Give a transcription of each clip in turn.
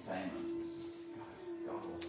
entertainment. God awful.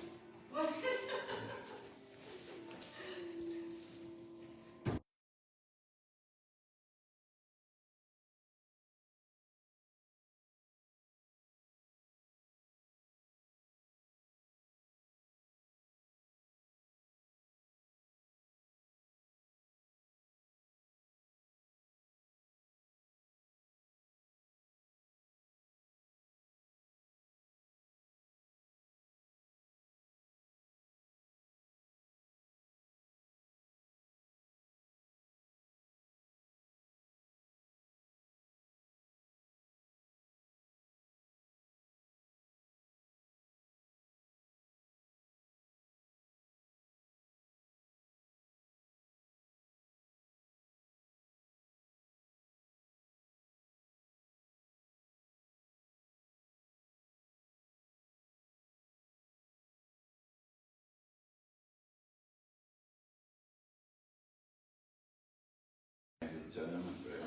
Tournament, really.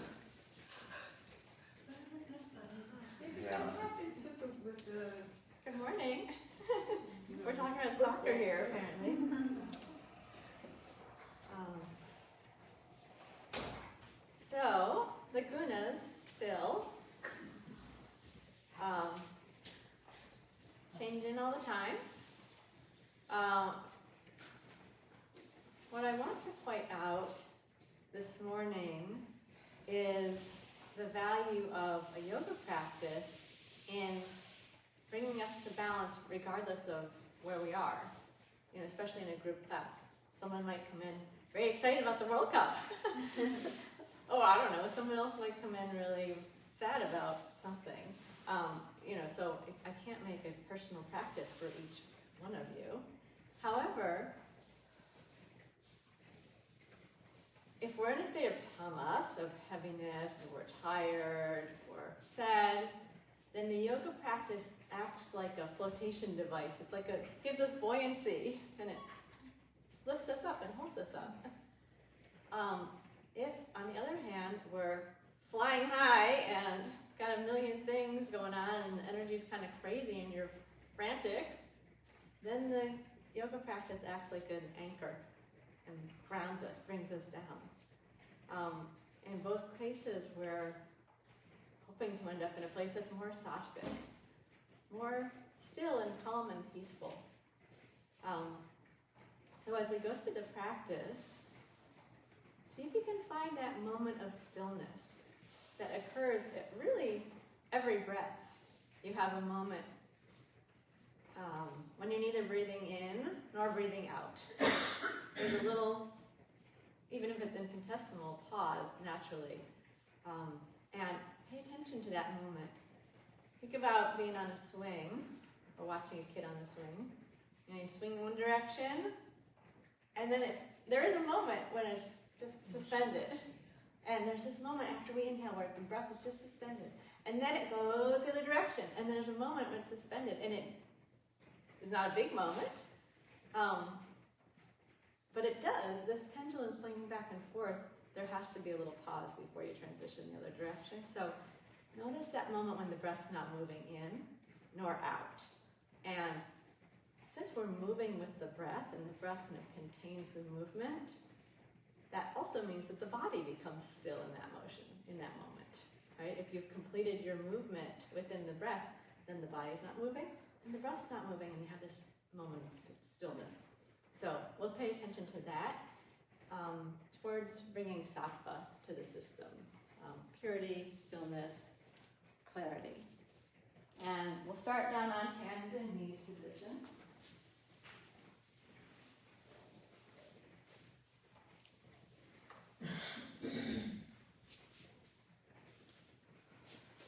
Yeah. What happens with the... Good morning. We're talking about soccer here, apparently. So, the gunas still changing all the time. What I want to point out this morning is the value of a yoga practice in bringing us to balance regardless of where we are, especially in a group class. Someone might come in very excited about the World Cup. Oh, I don't know, someone else might come in really sad about something. So I can't make a personal practice for each one of you. However, if we're in a state of tamas, of heaviness, and we're tired, or sad, then the yoga practice acts like a flotation device. It's like gives us buoyancy, and it lifts us up and holds us up. If, on the other hand, we're flying high and got a million things going on, and the energy's kind of crazy and you're frantic, then the yoga practice acts like an anchor and grounds us, brings us down. In both cases, we're hoping to end up in a place that's more sattvic, more still and calm and peaceful. So as we go through the practice, see if you can find that moment of stillness that occurs at really every breath. You have a moment when you're neither breathing in nor breathing out. There's a little, even if it's infinitesimal, pause naturally. And pay attention to that moment. Think about being on a swing, or watching a kid on a swing. You swing in one direction, and then there is a moment when it's just suspended. And there's this moment after we inhale where the breath is just suspended. And then it goes the other direction. And there's a moment when it's suspended. And it is not a big moment. But it does. This pendulum swinging back and forth. There has to be a little pause before you transition the other direction. So notice that moment when the breath's not moving in nor out. And since we're moving with the breath, and the breath kind of contains the movement, that also means that the body becomes still in that motion, in that moment, right? If you've completed your movement within the breath, then the body's not moving, and the breath's not moving, and you have this moment of stillness. So we'll pay attention to that towards bringing sattva to the system. Purity, stillness, clarity. And we'll start down on hands and knees position.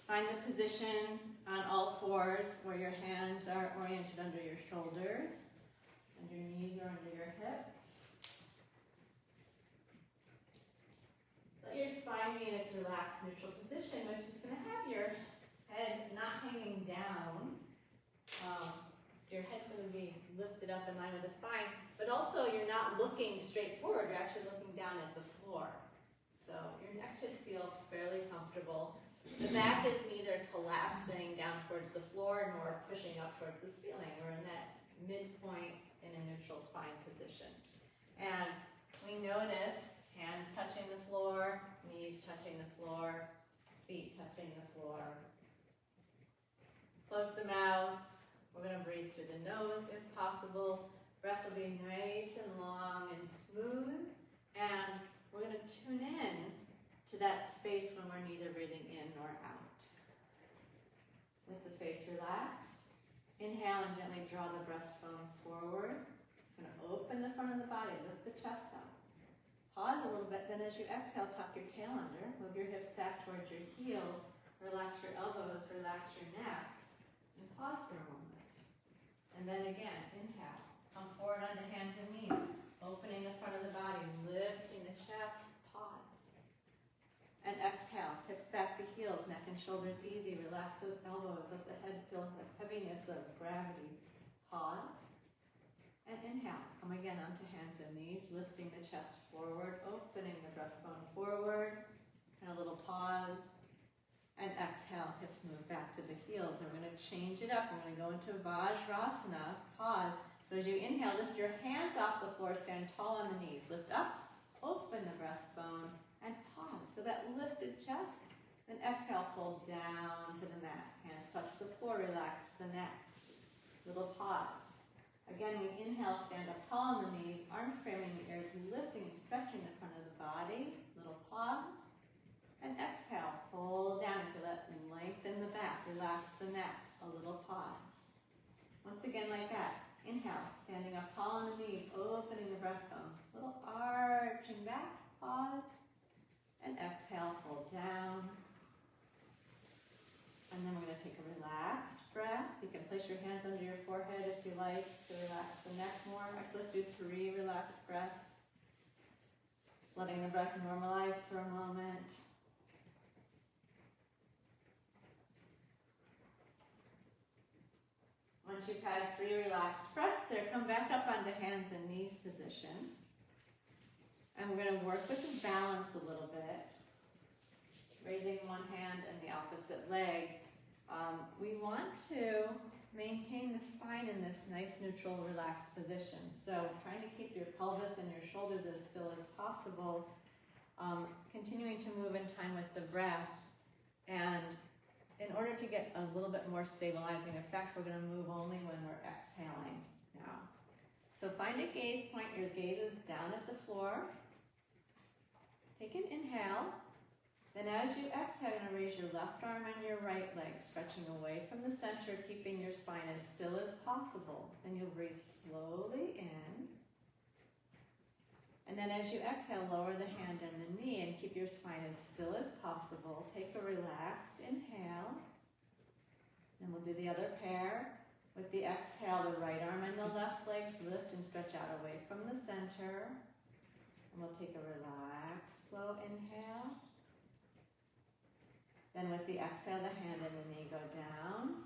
Find the position on all fours where your hands are oriented under your shoulders and your knees are under your hips. Let your spine be in its relaxed neutral position, which is going to have your head not hanging down. Your head's going to be lifted up in line with the spine, but also you're not looking straight forward, you're actually looking down at the floor. So your neck should feel fairly comfortable. The back is neither collapsing down towards the floor nor pushing up towards the ceiling. We're in that midpoint in a neutral spine position. And we notice hands touching the floor, knees touching the floor, feet touching the floor. Close the mouth. We're going to breathe through the nose if possible. Breath will be nice and long and smooth. And we're going to tune in to that space when we're neither breathing in nor out. With the face relaxed, inhale and gently draw the breastbone forward. It's going to open the front of the body, lift the chest up. Pause a little bit, then as you exhale, tuck your tail under, move your hips back towards your heels, relax your elbows, relax your neck, and pause for a moment. And then again, inhale, come forward onto hands and knees, opening the front of the body, lifting the chest, pause. And exhale, hips back to heels, neck and shoulders easy, relax those elbows, let the head feel the heaviness of gravity. Pause. And inhale, come again onto hands and knees, lifting the chest forward, opening the breastbone forward, and a little pause. And exhale, hips move back to the heels. And we're going to change it up. We're going to go into Vajrasana, pause. So as you inhale, lift your hands off the floor, stand tall on the knees. Lift up, open the breastbone, and pause. Feel that lifted chest. Then exhale, fold down to the mat. Hands touch the floor, relax the neck. Little pause. Again, we inhale, stand up tall on the knees, arms framing the ears, lifting and stretching the front of the body. Little pause. And exhale, fold down and feel that lengthen the back, relax the neck. A little pause. Once again, like that. Inhale, standing up tall on the knees, opening the breastbone. Little arching back, pause. And exhale, fold down. And then we're going to take a relaxed breath. You can place your hands under your forehead if you like to relax the neck more. Actually, let's do 3 relaxed breaths. Just letting the breath normalize for a moment. Once you've had 3 relaxed breaths there, come back up onto hands and knees position. And we're going to work with the balance a little bit. Raising one hand and the opposite leg. We want to maintain the spine in this nice, neutral, relaxed position. So trying to keep your pelvis and your shoulders as still as possible. Continuing to move in time with the breath. And in order to get a little bit more stabilizing effect, we're going to move only when we're exhaling now. So find a gaze point. Your gaze is down at the floor. Take an inhale. Then as you exhale, you're going to raise your left arm and your right leg, stretching away from the center, keeping your spine as still as possible. Then you'll breathe slowly in. And then as you exhale, lower the hand and the knee and keep your spine as still as possible. Take a relaxed inhale. Then we'll do the other pair. With the exhale, the right arm and the left legs lift and stretch out away from the center. And we'll take a relaxed, slow inhale. Then with the exhale, the hand and the knee go down.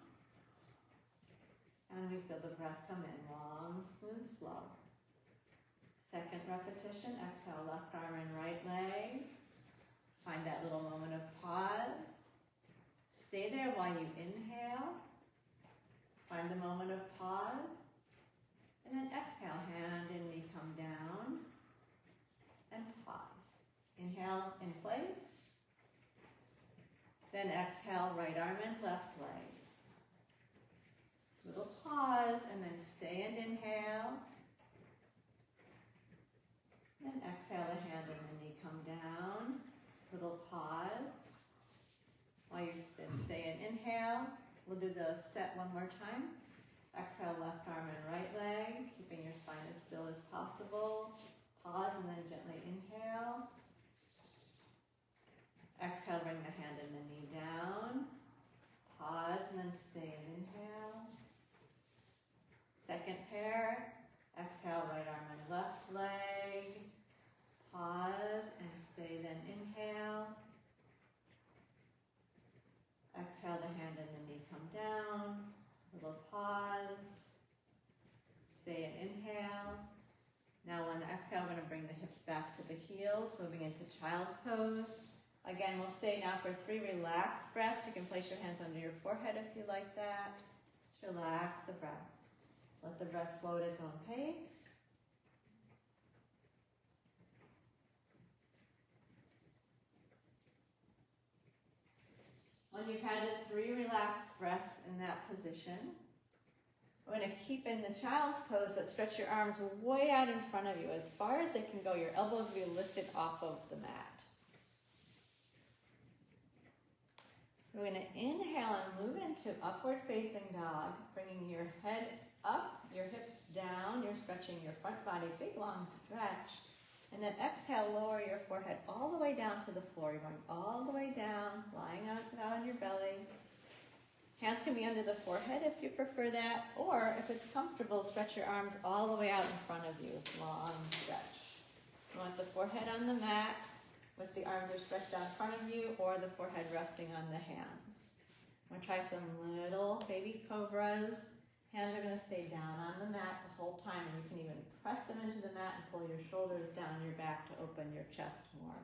And we feel the breath come in, long, smooth, slow. Second repetition, exhale, left arm and right leg. Find that little moment of pause. Stay there while you inhale. Find the moment of pause. And then exhale, hand and knee come down. And pause. Inhale in place. Then exhale, right arm and left leg. Little pause, and then stay and inhale. Then exhale, the hand and the knee come down. Little pause. While you stay and inhale, we'll do the set one more time. Exhale, left arm and right leg, keeping your spine as still as possible. Pause and then gently inhale. Exhale, bring the hand and the knee down. Pause and then stay and inhale. Second pair. Exhale, right arm and left leg. Pause and stay, then inhale. Exhale, the hand and the knee come down. Little pause. Stay and inhale. Now on the exhale, we're going to bring the hips back to the heels, moving into child's pose. Again, we'll stay now for 3 relaxed breaths. You can place your hands under your forehead if you like that. Just relax the breath. Let the breath flow at its own pace. When you've had the 3 relaxed breaths in that position, we're going to keep in the child's pose, but stretch your arms way out in front of you as far as they can go. Your elbows will be lifted off of the mat. We're going to inhale and move into upward facing dog, bringing your head up, your hips down. You're stretching your front body, big long stretch. And then exhale, lower your forehead all the way down to the floor. You're going all the way down, lying out on your belly. Hands can be under the forehead if you prefer that, or if it's comfortable, stretch your arms all the way out in front of you. Long stretch. You want the forehead on the mat, with the arms are stretched out in front of you, or the forehead resting on the hands. I'm going to try some little baby cobras. Hands are going to stay down on the mat the whole time, and you can even press them into the mat and pull your shoulders down your back to open your chest more.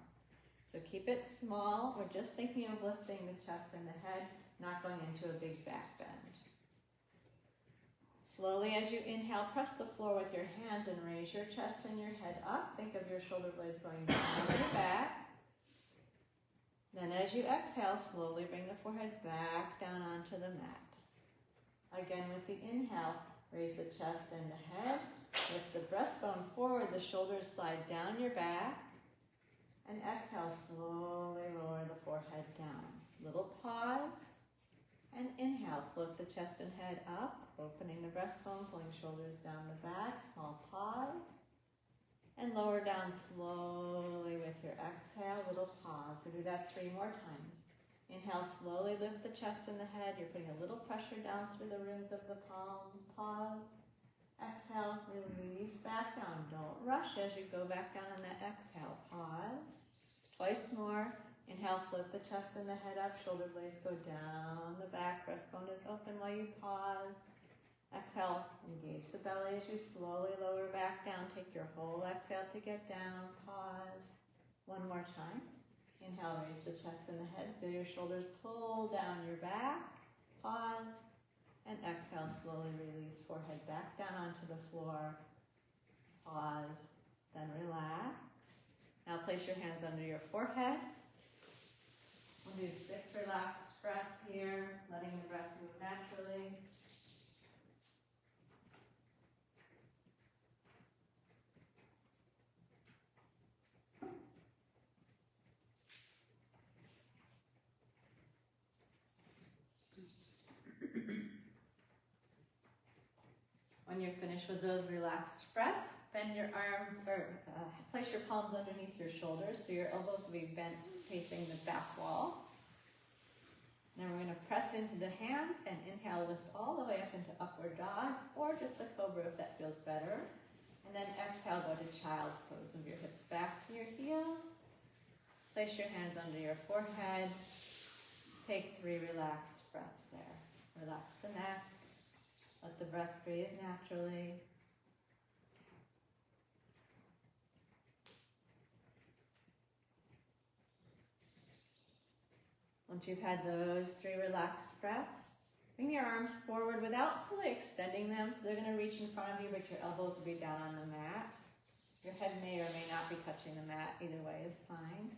So keep it small. We're just thinking of lifting the chest and the head, not going into a big back bend. Slowly as you inhale, press the floor with your hands and raise your chest and your head up. Think of your shoulder blades going down to the back. Then as you exhale, slowly bring the forehead back down onto the mat. Again, with the inhale, raise the chest and the head. Lift the breastbone forward, the shoulders slide down your back. And exhale, slowly lower the forehead down. Little pause. And inhale, float the chest and head up, opening the breastbone, pulling shoulders down the back. Small pause. And lower down slowly with your exhale, little pause. We'll do that 3 more times. Inhale, slowly lift the chest and the head. You're putting a little pressure down through the rims of the palms. Pause. Exhale, release back down. Don't rush as you go back down on that exhale. Pause. Twice more. Inhale, flip the chest and the head up. Shoulder blades go down the back. Breastbone is open while you pause. Exhale, engage the belly as you slowly lower back down. Take your whole exhale to get down. Pause. 1 more time. Inhale, raise the chest and the head. Feel your shoulders pull down your back. Pause. And exhale, slowly release. Forehead back down onto the floor. Pause. Then relax. Now place your hands under your forehead. We'll do 6 relaxed breaths here, letting the breath move naturally. When you're finished with those relaxed breaths, bend your arms, or place your palms underneath your shoulders so your elbows will be bent facing the back wall. Now we're going to press into the hands and inhale, lift all the way up into upward dog, or just a cobra if that feels better. And then exhale, go to child's pose. Move your hips back to your heels. Place your hands under your forehead. Take 3 relaxed breaths there. Relax the neck. Let the breath breathe naturally. Once you've had those 3 relaxed breaths, bring your arms forward without fully extending them, so they're going to reach in front of you, but your elbows will be down on the mat. Your head may or may not be touching the mat. Either way is fine.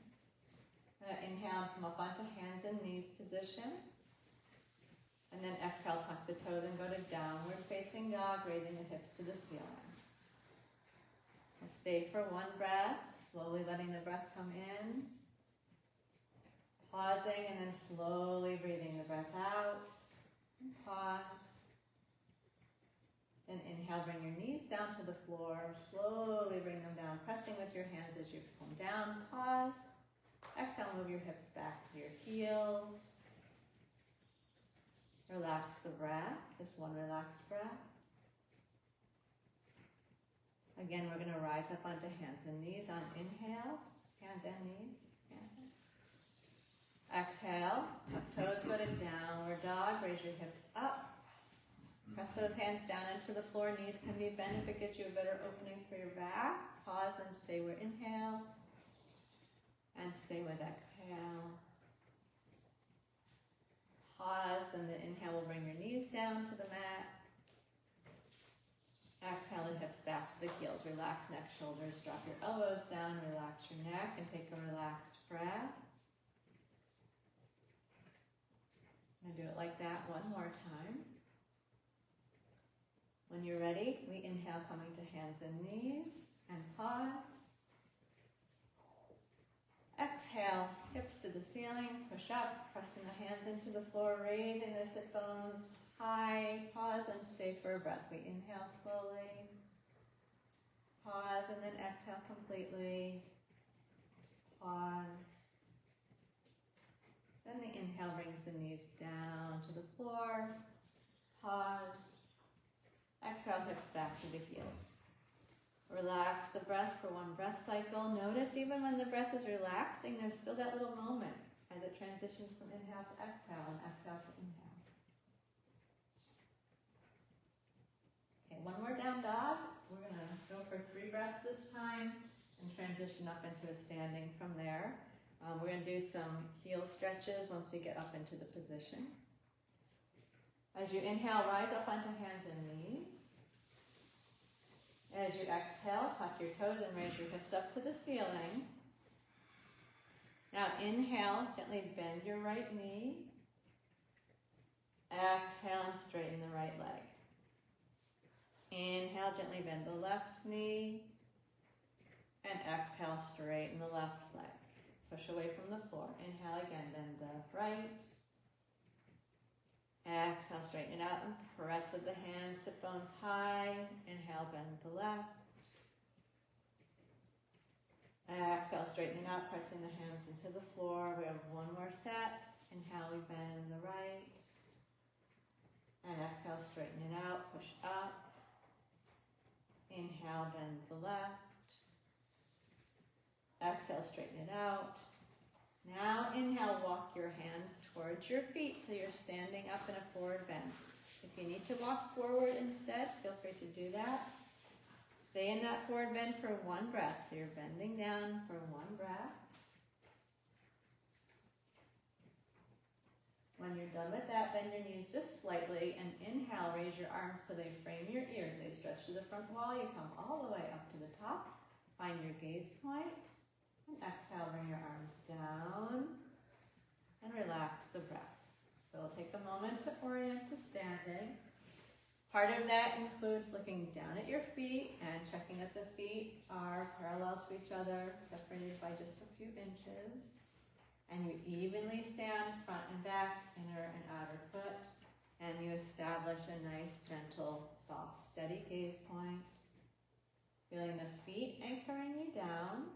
Inhale, come up onto hands and knees position. And then exhale, tuck the toes and go to downward facing dog, raising the hips to the ceiling. We'll stay for 1 breath, slowly letting the breath come in. Pausing and then slowly breathing the breath out. And pause. Then inhale, bring your knees down to the floor. Slowly bring them down, pressing with your hands as you come down. Pause. Exhale, move your hips back to your heels. Relax the breath, just 1 relaxed breath. Again, we're going to rise up onto hands and knees on inhale. Hands and knees. Exhale, toes go to downward dog. Raise your hips up. Press those hands down into the floor. Knees can be bent if it gives you a better opening for your back. Pause and stay where inhale. and stay with exhale. Pause, then the inhale will bring your knees down to the mat. Exhale the hips back to the heels. Relax neck, shoulders, drop your elbows down, relax your neck, and take a relaxed breath. And do it like that one more time. When you're ready, we inhale coming to hands and knees, and pause. Exhale, hips to the ceiling, push up, pressing the hands into the floor, raising the sit bones high. Pause and stay for a breath. We inhale slowly. Pause and then exhale completely. Pause. Then the inhale brings the knees down to the floor. Pause. Exhale, hips back to the heels. Relax the breath for one breath cycle. Notice even when the breath is relaxing, there's still that little moment as it transitions from inhale to exhale and exhale to inhale. Okay, one more down dog. We're going to go for 3 breaths this time and transition up into a standing from there. We're going to do some heel stretches once we get up into the position. As you inhale, rise up onto hands and knees. As you exhale, tuck your toes and raise your hips up to the ceiling. Now inhale, gently bend your right knee. Exhale and straighten the right leg. Inhale, gently bend the left knee. And exhale, straighten the left leg. Push away from the floor. Inhale again, bend the right. Exhale, straighten it out and press with the hands, sit bones high. Inhale, bend the left. Exhale, straighten it out, pressing the hands into the floor. We have one more set. Inhale, we bend the right. And exhale, straighten it out, push up. Inhale, bend the left. Exhale, straighten it out. Now inhale, walk your hands towards your feet till you're standing up in a forward bend. If you need to walk forward instead, feel free to do that. Stay in that forward bend for one breath. So you're bending down for one breath. When you're done with that, bend your knees just slightly and inhale, raise your arms so they frame your ears. They stretch to the front wall. You come all the way up to the top. Find your gaze point. And exhale, bring your arms down and relax the breath. So we'll take a moment to orient to standing. Part of that includes looking down at your feet and checking that the feet are parallel to each other, separated by just a few inches. And you evenly stand front and back, inner and outer foot, and you establish a nice, gentle, soft, steady gaze point. Feeling the feet anchoring you down.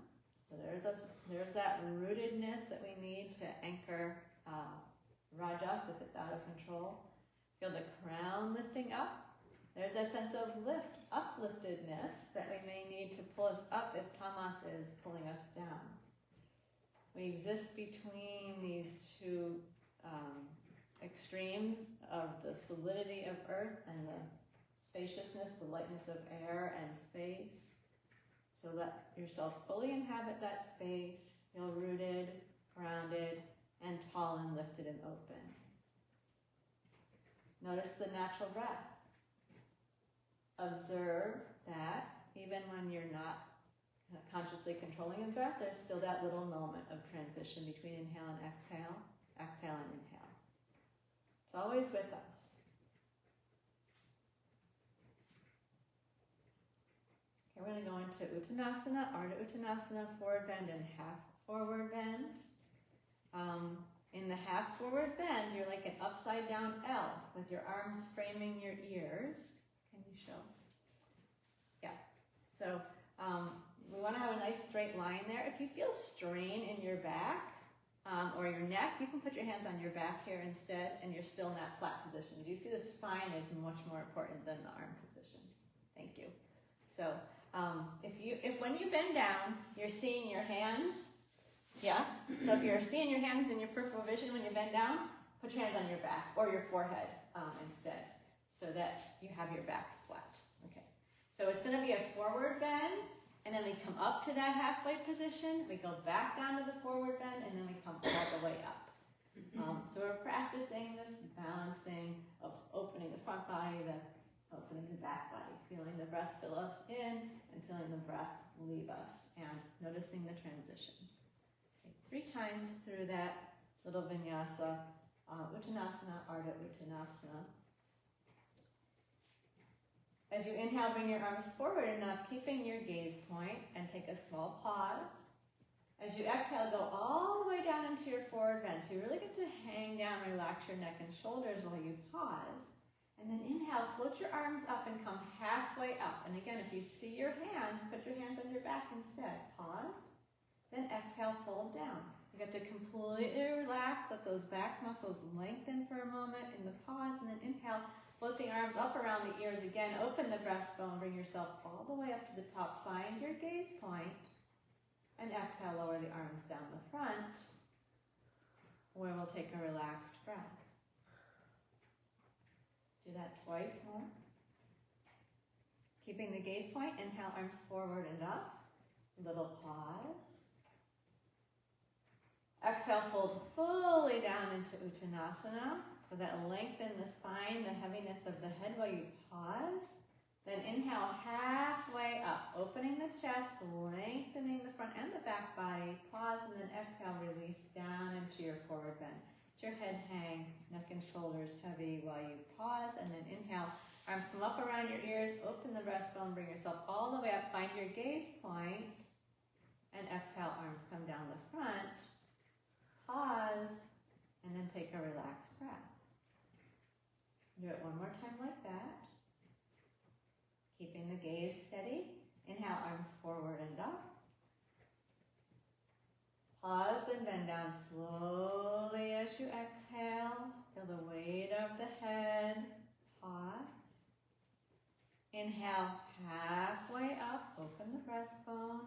So there's that rootedness that we need to anchor rajas if it's out of control. Feel the crown lifting up. There's a sense of upliftedness that we may need to pull us up if tamas is pulling us down. We exist between these two extremes of the solidity of earth and the spaciousness, the lightness of air and space. So let yourself fully inhabit that space, feel rooted, grounded, and tall and lifted and open. Notice the natural breath. Observe that even when you're not consciously controlling the breath, there's still that little moment of transition between inhale and exhale, exhale and inhale. It's always with us. Okay, we're going to go into Uttanasana, Ardha Uttanasana, forward bend and half forward bend. In the half forward bend, you're like an upside down L with your arms framing your ears. Can you show? Yeah. So we want to have a nice straight line there. If you feel strain in your back or your neck, you can put your hands on your back here instead, and you're still in that flat position. Do you see the spine is much more important than the arm position? Thank you. So if when you bend down, you're seeing your hands. Yeah? So if you're seeing your hands in your peripheral vision when you bend down, put your hands on your back or your forehead instead so that you have your back flat. Okay. So it's going to be a forward bend And then we come up to that halfway position, we go back down to the forward bend, and then we come all the way up. So we're practicing this balancing of opening the front body, then opening the back body, feeling the breath fill us in and feeling the breath leave us, and noticing the transitions. Okay, 3 times through that little vinyasa, Uttanasana, Ardha Uttanasana. As you inhale, bring your arms forward enough, keeping your gaze point, and take a small pause. As you exhale, go all the way down into your forward bend. So you really get to hang down, relax your neck and shoulders while you pause. And then inhale, float your arms up and come halfway up. And again, if you see your hands, put your hands on your back instead. Pause. Then exhale, fold down. You get to completely relax, let those back muscles lengthen for a moment in the pause, and then inhale, float the arms up around the ears again, open the breastbone, bring yourself all the way up to the top, find your gaze point, and exhale, lower the arms down the front, where we'll take a relaxed breath. Do that twice more. Keeping the gaze point, inhale, arms forward and up, little pause. Exhale, fold fully down into Uttanasana. With that length in the spine, the heaviness of the head while you pause. Then inhale, halfway up, opening the chest, lengthening the front and the back body. Pause, and then exhale, release down into your forward bend. Let your head hang, neck and shoulders heavy while you pause. And then inhale, arms come up around your ears, open the breastbone, bring yourself all the way up, find your gaze point. And exhale, arms come down the front. Pause, and then take a relaxed breath. Do it one more time like that. Keeping the gaze steady. Inhale, arms forward and up. Pause and bend down slowly as you exhale. Feel the weight of the head. Pause. Inhale, halfway up. Open the breastbone.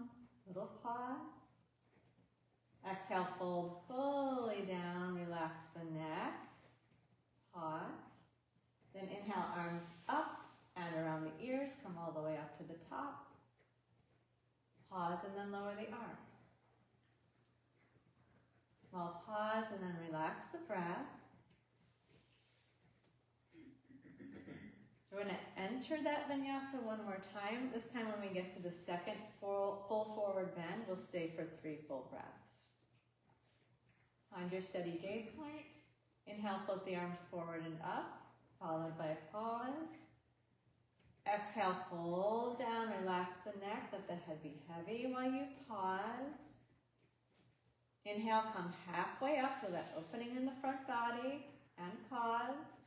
Little pause. Exhale, fold fully down, relax the neck, pause. Then inhale, arms up and around the ears, come all the way up to the top. Pause and then lower the arms. Small pause and then relax the breath. We're going to enter that vinyasa one more time. This time when we get to the second full forward bend, we'll stay for 3 full breaths. Find your steady gaze point. Inhale, float the arms forward and up, followed by a pause. Exhale, fold down, relax the neck, let the head be heavy while you pause. Inhale, come halfway up to that opening in the front body and pause.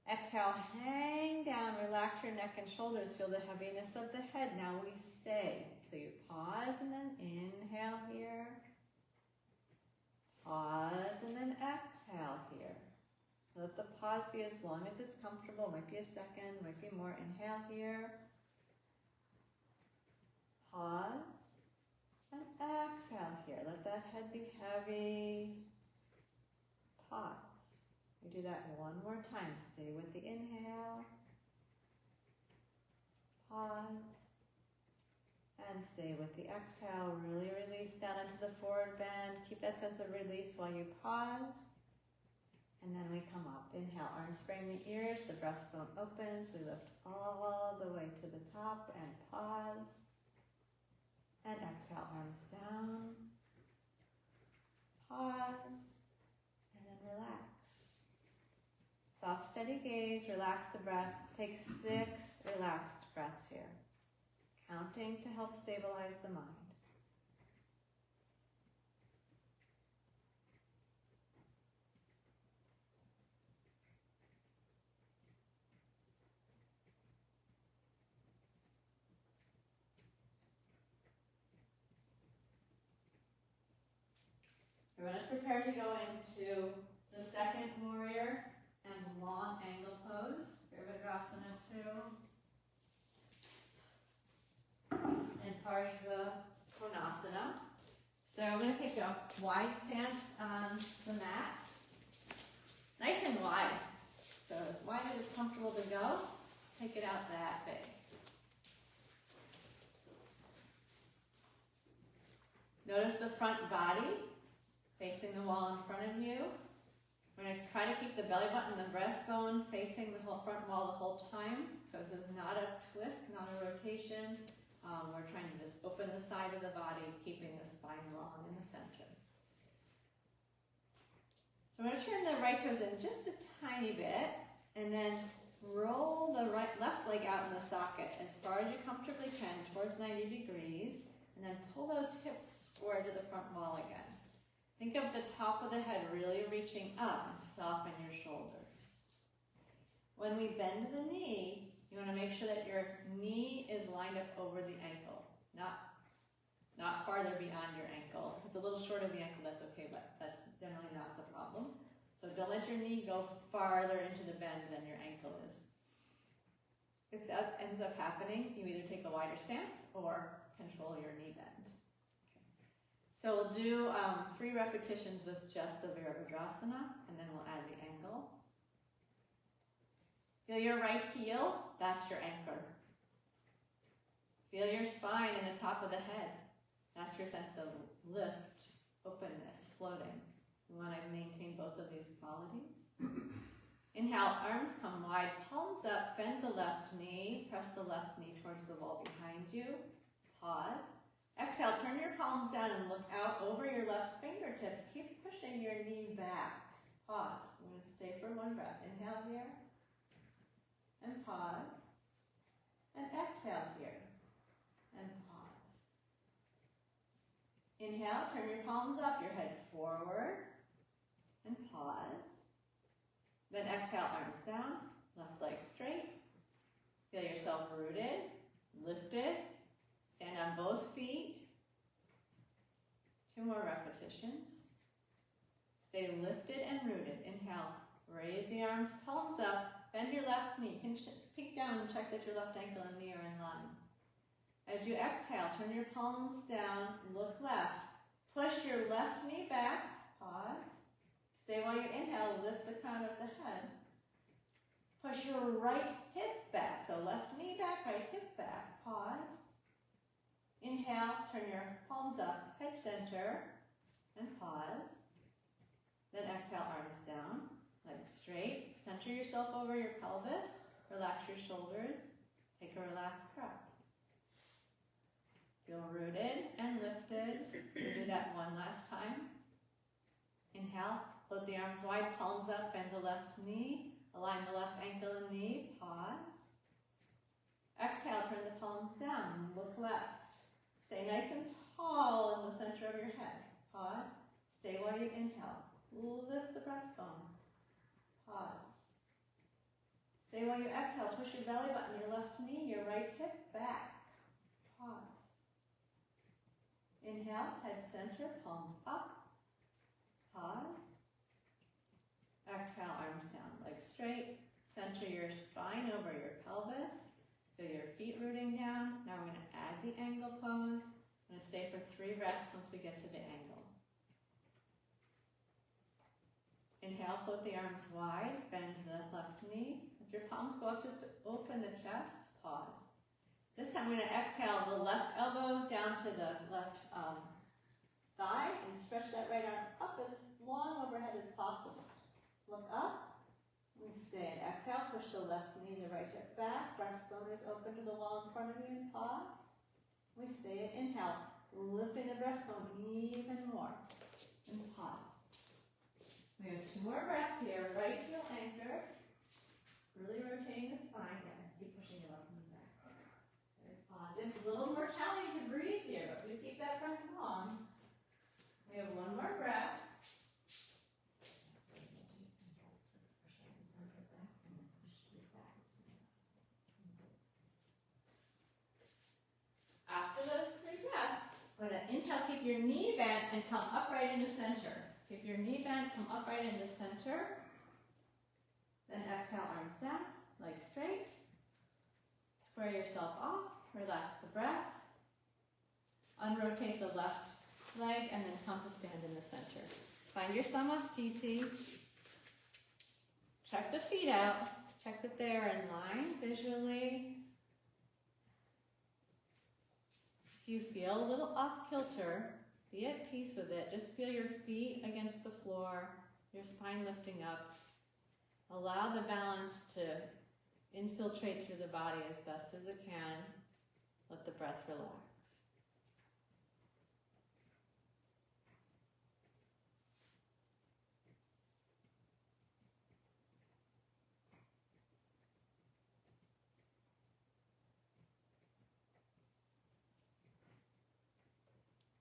Exhale, hang down, relax your neck and shoulders, feel the heaviness of the head. Now we stay. So you pause and then inhale here. Pause and then exhale here. Let the pause be as long as it's comfortable. Might be a second, might be more. Inhale here. Pause and exhale here. Let that head be heavy. Pause. We do that one more time. Stay with the inhale. Pause. And stay with the exhale. Really release down into the forward bend. Keep that sense of release while you pause. And then we come up. Inhale, arms frame the ears. The breastbone opens. We lift all the way to the top and pause. And exhale, arms down. Pause. And then relax. Soft, steady gaze. Relax the breath. Take 6 relaxed breaths here. Counting to help stabilize the mind. We're going to prepare to go into the second warrior and long angle pose, Virabhadrasana 2, and Parshva Konasana. So I'm going to take a wide stance on the mat, nice and wide. So as wide as it's comfortable to go, take it out that big. Notice the front body facing the wall in front of you. We're going to try to keep the belly button and the breastbone facing the whole front wall the whole time. So this is not a twist, not a rotation. We're trying to just open the side of the body, keeping the spine long in the center. So I'm going to turn the right toes in just a tiny bit, and then roll the left leg out in the socket as far as you comfortably can towards 90 degrees, and then pull those hips square to the front wall again. Think of the top of the head really reaching up and soften your shoulders. When we bend the knee, you want to make sure that your knee is lined up over the ankle, not farther beyond your ankle. If it's a little short of the ankle, that's okay, but that's generally not the problem. So don't let your knee go farther into the bend than your ankle is. If that ends up happening, you either take a wider stance or control your knee bend. So we'll do 3 repetitions with just the Virabhadrasana, and then we'll add the angle. Feel your right heel, that's your anchor. Feel your spine and the top of the head. That's your sense of lift, openness, floating. We want to maintain both of these qualities. Inhale, arms come wide, palms up, bend the left knee, press the left knee towards the wall behind you. Pause. Exhale, turn your palms down and look out over your left fingertips. Keep pushing your knee back. Pause. I'm going to stay for 1 breath. Inhale here. And pause. And exhale here. And pause. Inhale, turn your palms up, your head forward. And pause. Then exhale, arms down, left leg straight. Feel yourself rooted, lifted. Stand on both feet. 2 more repetitions. Stay lifted and rooted. Inhale, raise the arms, palms up, bend your left knee. Peek down and check that your left ankle and knee are in line. As you exhale, turn your palms down, look left. Push your left knee back, pause. Stay while you inhale, lift the crown of the head. Push your right hip back, so left knee back, right hip back, pause. Inhale, turn your palms up, head center, and pause. Then exhale, arms down, legs straight. Center yourself over your pelvis, relax your shoulders, take a relaxed breath. Feel rooted and lifted. We'll do that one last time. Inhale, float the arms wide, palms up, bend the left knee, align the left ankle and knee, pause. Exhale, turn the palms down, look left. Stay nice and tall in the center of your head. Pause. Stay while you inhale. Lift the breastbone. Pause. Stay while you exhale. Push your belly button, your left knee, your right hip back. Pause. Inhale, head center, palms up. Pause. Exhale, arms down, legs straight. Center your spine over your pelvis. Feel your feet rooting down. Now we're going to add the angle pose. I'm going to stay for 3 breaths once we get to the angle. Inhale, float the arms wide, bend the left knee. Let your palms go up just to open the chest. Pause. This time we're going to exhale the left elbow down to the left thigh and stretch that right arm up as long overhead as possible. Look up. We stay. Exhale, push the left knee, the right hip back. Breastbone is open to the wall in front of you and pause. We stay. Inhale, lifting the breastbone even more. And pause. We have 2 more breaths here. Right heel anchor. Really rotating the spine. Yeah, keep pushing it up and back. Good. Pause. It's a little more challenging to breathe here, but we keep that breath long. We have 1 more breath. After those 3 breaths, we're going to inhale, keep your knee bent and come upright in the center. Keep your knee bent, come upright in the center. Then exhale, arms down, legs straight. Square yourself off, relax the breath. Unrotate the left leg and then come to stand in the center. Find your Samastiti. Check the feet out. Check that they are in line visually. If you feel a little off kilter, Be at peace with it. Just feel your feet against the floor, your spine lifting up. Allow the balance to infiltrate through the body as best as it can. Let the breath relax.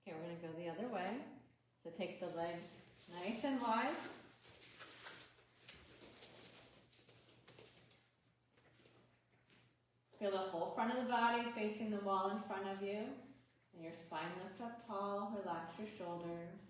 Okay, we're going to go the other way. So take the legs nice and wide. Feel the whole front of the body facing the wall in front of you. And your spine lift up tall. Relax your shoulders.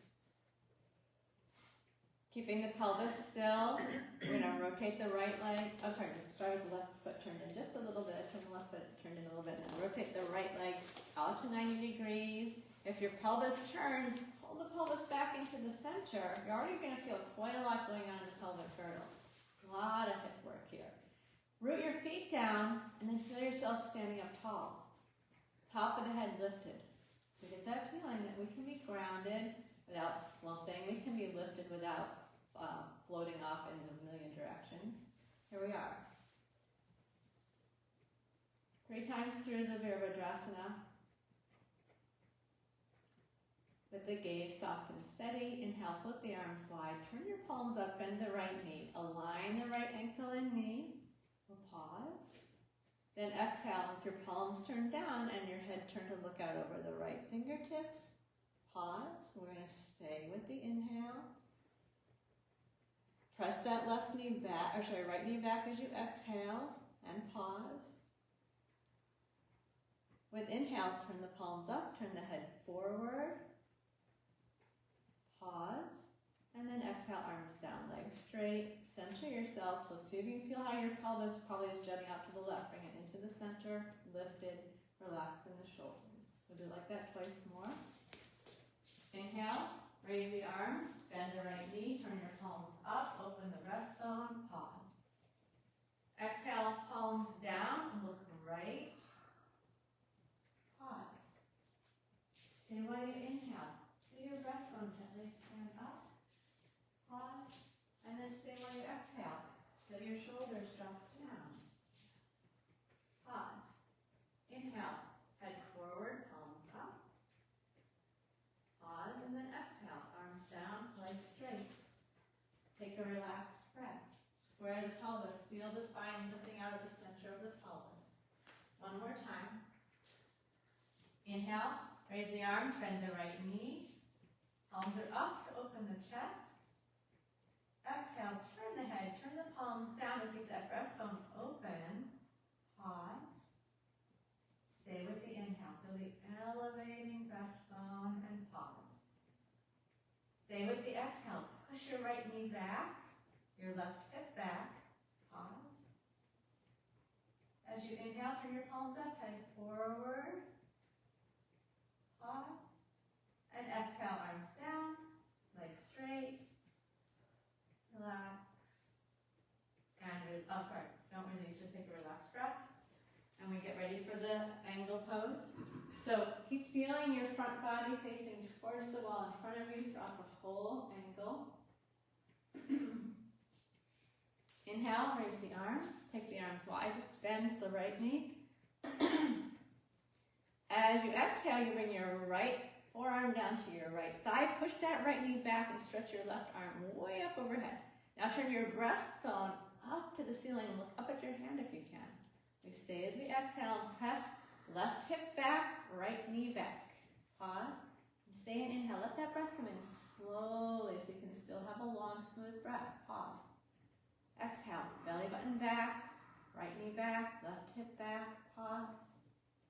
Keeping the pelvis still. We're going to rotate the right leg. Oh, sorry, start with the left foot turned in just a little bit. Turn the left foot turned in a little bit. Now rotate the right leg out to 90 degrees. If your pelvis turns, pull the pelvis back into the center. You're already going to feel quite a lot going on in the pelvic girdle. A lot of hip work here. Root your feet down and then feel yourself standing up tall. Top of the head lifted. So get that feeling that we can be grounded without slumping. We can be lifted without floating off in a million directions. Here we are. 3 times through the Virabhadrasana. With the gaze soft and steady, inhale, flip the arms wide, turn your palms up, bend the right knee, align the right ankle and knee, we'll pause. Then exhale with your palms turned down and your head turned to look out over the right fingertips. Pause, we're going to stay with the inhale. Press that right knee back as you exhale and pause. With inhale, turn the palms up, turn the head forward. Pause, and then exhale, arms down, legs straight, center yourself. So see if you can feel how your pelvis probably is jutting out to the left. Bring it into the center, lifted, relax in the shoulders. We'll do like that twice more. Inhale, raise the arms, bend the right knee, turn your palms up, open the breastbone, pause. Exhale, palms down, and look right. Pause. Stay while you inhale. Feel your breastbone gently expand up. Pause. And then stay while you exhale. Feel your shoulders drop down. Pause. Inhale. Head forward, palms up. Pause and then exhale. Arms down, legs straight. Take a relaxed breath. Square the pelvis. Feel the spine lifting out of the center of the pelvis. One more time. Inhale. Raise the arms, bend the right knee. Palms are up to open the chest. Exhale, turn the head, turn the palms down and keep that breastbone open. Pause. Stay with the inhale. Feel the elevating breastbone and pause. Stay with the exhale. Push your right knee back, your left hip back. Pause. As you inhale, turn your palms up, head forward. Pause. And exhale, arms down, legs straight. Relax. And, don't release, just take a relaxed breath. And we get ready for the angle pose. So keep feeling your front body facing towards the wall in front of you throughout the whole angle. Inhale, raise the arms, take the arms wide, bend the right knee. As you exhale, you bring your right forearm down to your right thigh. Push that right knee back and stretch your left arm way up overhead. Now turn your breastbone up to the ceiling and look up at your hand if you can. We stay as we exhale and press left hip back, right knee back. Pause and stay and inhale. Let that breath come in slowly so you can still have a long, smooth breath. Pause. Exhale, belly button back, right knee back, left hip back. Pause.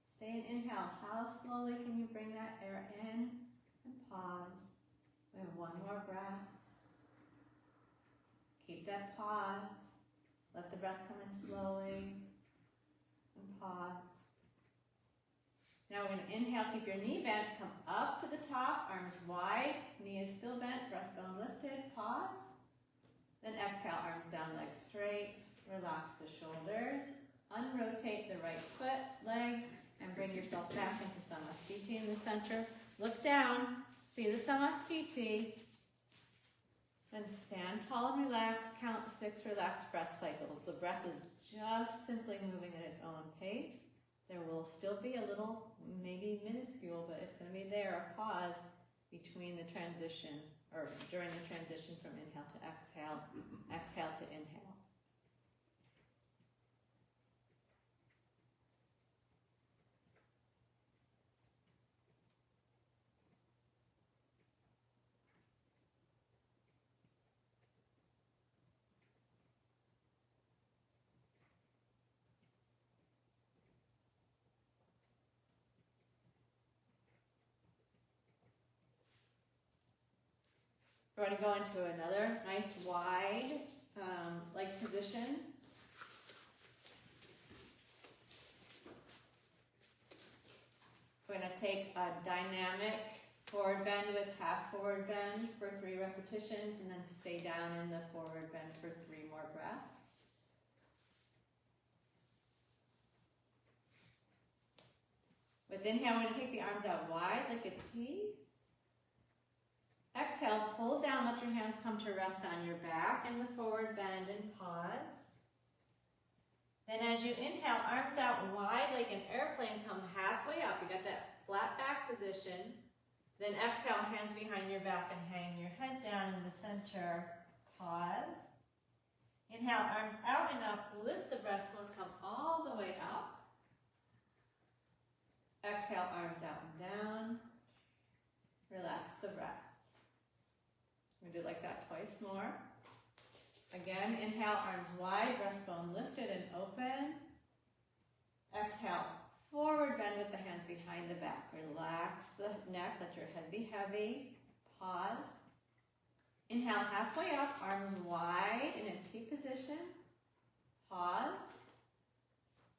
Stay and inhale. How slowly can you bring that air in and pause? We have one more breath. Keep that pause. Let the breath come in slowly and pause. Now we're going to inhale, keep your knee bent, come up to the top, arms wide, knee is still bent, breastbone lifted, pause. Then exhale, arms down, legs straight, relax the shoulders, unrotate the right foot, leg, and bring yourself back into Samasthiti in the center. Look down, See the samastiti. Then stand tall and relax. Count 6 relaxed breath cycles. The breath is just simply moving at its own pace. There will still be a little, maybe minuscule, but it's going to be there, a pause between the transition, or during the transition from inhale to exhale, exhale to inhale. We're going to go into another nice wide leg position. We're going to take a dynamic forward bend with half forward bend for 3 repetitions, and then stay down in the forward bend for 3 more breaths. With inhale, we're going to take the arms out wide like a T. Exhale, fold down, let your hands come to rest on your back in the forward bend and pause. Then as you inhale, arms out wide like an airplane, come halfway up. You got that flat back position. Then exhale, hands behind your back and hang your head down in the center. Pause. Inhale, arms out and up. Lift the breastbone, come all the way up. Exhale, arms out and down. Relax the breath. We're going to do it like that twice more. Again, inhale, arms wide, breastbone lifted and open. Exhale, forward bend with the hands behind the back. Relax the neck, let your head be heavy. Pause. Inhale, halfway up, arms wide in a T position. Pause.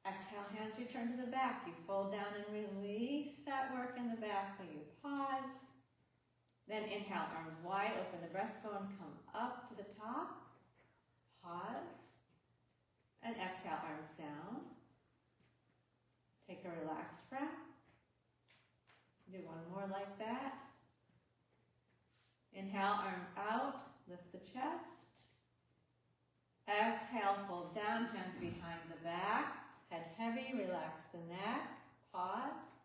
Exhale, hands return to the back. You fold down and release that work in the back while you pause. Then inhale, arms wide, open the breastbone, come up to the top. Pause. And exhale, arms down. Take a relaxed breath. Do one more like that. Inhale, arm out, lift the chest. Exhale, fold down, hands behind the back. Head heavy, relax the neck. Pause.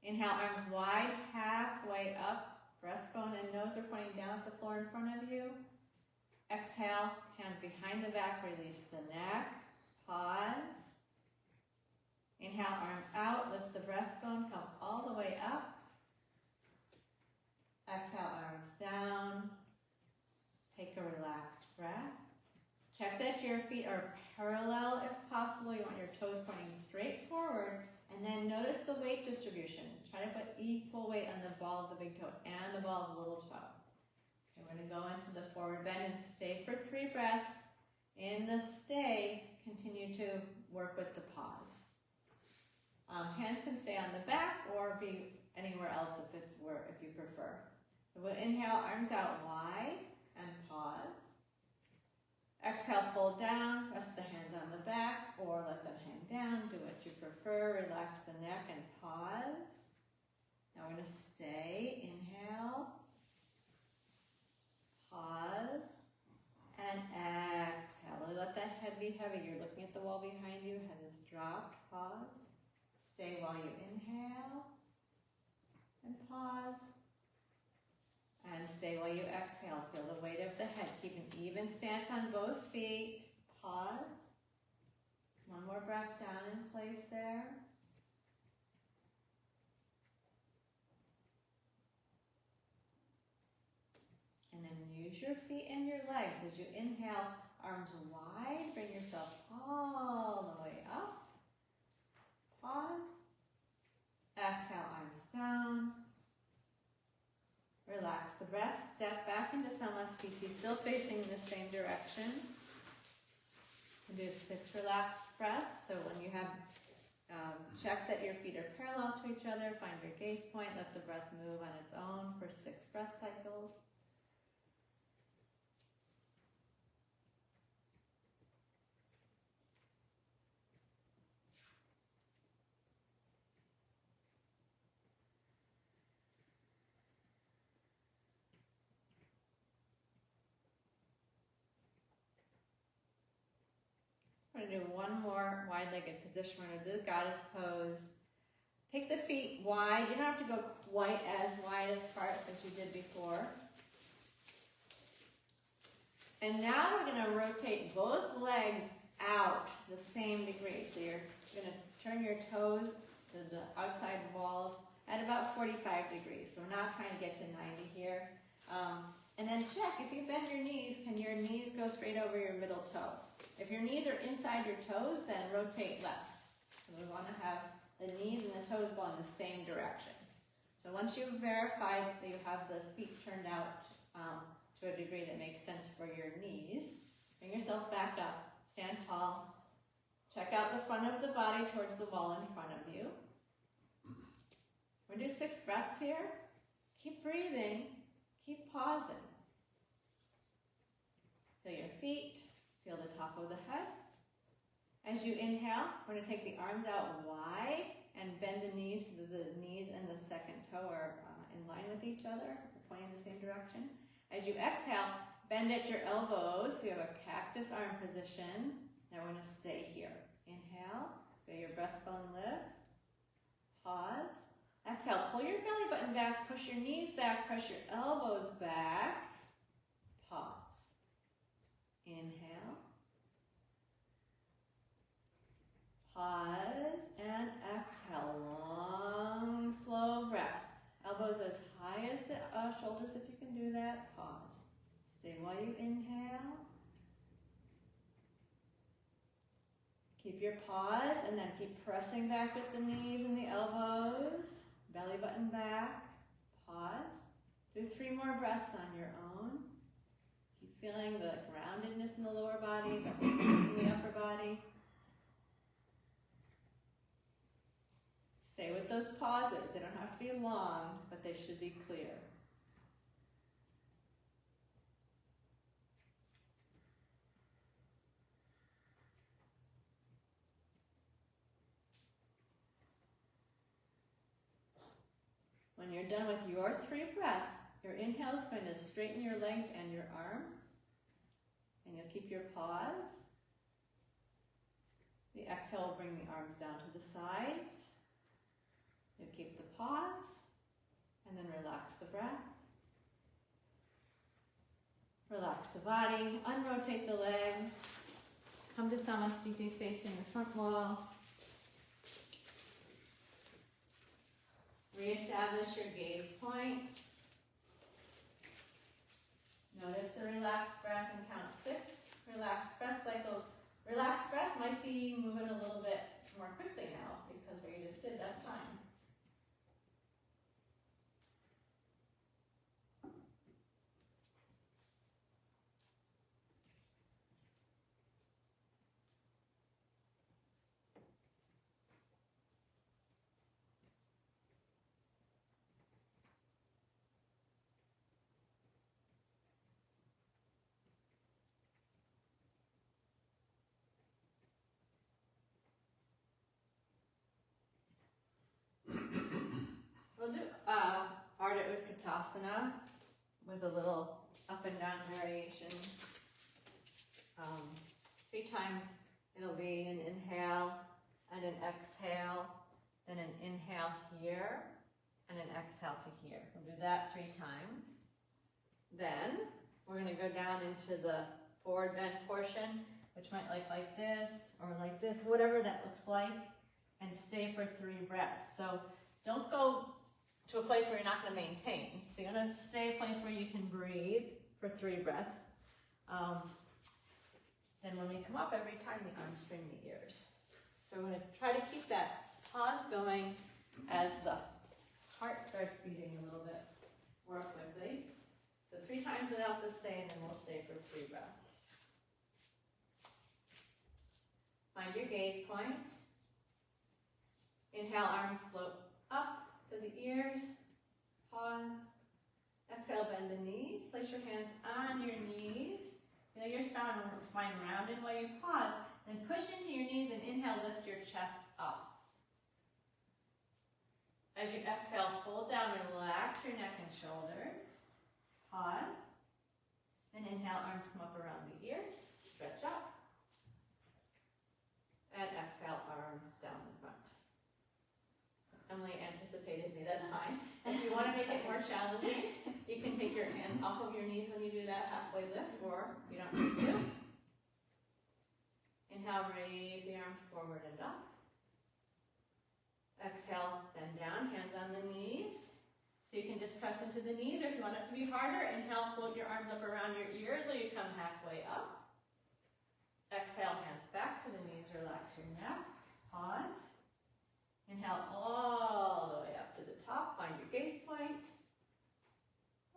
Inhale, arms wide, halfway up. Breastbone and nose are pointing down at the floor in front of you. Exhale, hands behind the back, release the neck. Pause. Inhale, arms out, lift the breastbone, come all the way up. Exhale, arms down. Take a relaxed breath. Check that your feet are parallel if possible. You want your toes pointing straight forward. And then notice the weight distribution. Try to put equal weight on the ball of the big toe and the ball of the little toe. Okay, we're going to go into the forward bend and stay for 3 breaths. In the stay, continue to work with the pause. Hands can stay on the back or be anywhere else if you prefer. So we'll inhale, arms out wide and pause. Exhale, fold down, rest the hands on the back or let them hang down. Do what you prefer. Relax the neck and pause. Now we're going to stay. Inhale, pause, and exhale. Really let that head be heavy. You're looking at the wall behind you. Head is dropped. Pause. Stay while you inhale and pause. And stay while you exhale. Feel the weight of the head. Keep an even stance on both feet. Pause. One more breath down in place there. And then use your feet and your legs. As you inhale, arms wide. Bring yourself all the way up. Pause. Exhale, arms down. Relax the breath. Step back into samastiti, still facing the same direction. And do 6 relaxed breaths. So when you have, check that your feet are parallel to each other. Find your gaze point. Let the breath move on its own for 6 breath cycles. going to do one more wide-legged position. We're going to do the goddess pose. Take the feet wide. You don't have to go quite as wide apart as you did before. And now we're going to rotate both legs out the same degree. So you're going to turn your toes to the outside walls at about 45 degrees. So we're not trying to get to 90 here. And then check, if you bend your knees, can your knees go straight over your middle toe? If your knees are inside your toes, then rotate less. So we want to have the knees and the toes go in the same direction. So once you've verified that you have the feet turned out to a degree that makes sense for your knees, bring yourself back up, stand tall, check out the front of the body towards the wall in front of you. We're going to do 6 breaths here. Keep breathing, keep pausing. Feel your feet, feel the top of the head. As you inhale, we're going to take the arms out wide and bend the knees so that the knees and the second toe are in line with each other, pointing in the same direction. As you exhale, bend at your elbows so you have a cactus arm position. Now we're going to stay here. Inhale, feel your breastbone lift. Pause. Exhale, pull your belly button back, push your knees back, press your elbows back. Pause. Inhale. Pause and exhale. Long, slow breath. Elbows as high as the shoulders if you can do that. Pause. Stay while you inhale. Keep your pause and then keep pressing back with the knees and the elbows. Belly button back. Pause. Do 3 more breaths on your own. Keep feeling the groundedness in the lower body, the openness in the upper body. Stay with those pauses. They don't have to be long, but they should be clear. When you're done with your 3 breaths, your inhale is going to straighten your legs and your arms. And you'll keep your pause. The exhale will bring the arms down to the sides. You'll keep the pause, and then relax the breath. Relax the body, unrotate the legs. Come to Samastiti facing the front wall. Reestablish your gaze point. Notice the relaxed breath and count 6. Relaxed breath cycles. Relaxed breath might be moving a little bit more quickly now because where you just did, that's fine. We'll do Ardha Utkatasana with a little up and down variation. 3 times it'll be an inhale and an exhale, then an inhale here and an exhale to here. We'll do that 3 times. Then we're going to go down into the forward bend portion, which might look like this or like this, whatever that looks like, and stay for 3 breaths. So don't go to a place where you're not going to maintain. So you're going to stay a place where you can breathe for 3 breaths. Then when we come up, every time the arms string the ears. So we're going to try to keep that pause going as the heart starts beating a little bit more quickly. So 3 times without the stay, and then we'll stay for 3 breaths. Find your gaze point. Inhale, arms float up to the ears. Pause. Exhale, bend the knees. Place your hands on your knees. Feel your spine rounded while you pause. Then push into your knees and inhale, lift your chest up. As you exhale, fold down, relax your neck and shoulders. Pause. And inhale, arms come up around the ears. Stretch up. And exhale, arms down the front. Emily anticipated me, that's fine. If you want to make it more challenging, you can take your hands off of your knees when you do that halfway lift, or you don't need to. Inhale, raise the arms forward and up. Exhale, bend down, hands on the knees. So you can just press into the knees, or if you want it to be harder, inhale, float your arms up around your ears while you come halfway up. Exhale, hands back to the knees, relax your neck, pause. Inhale all the way up to the top, find your gaze point.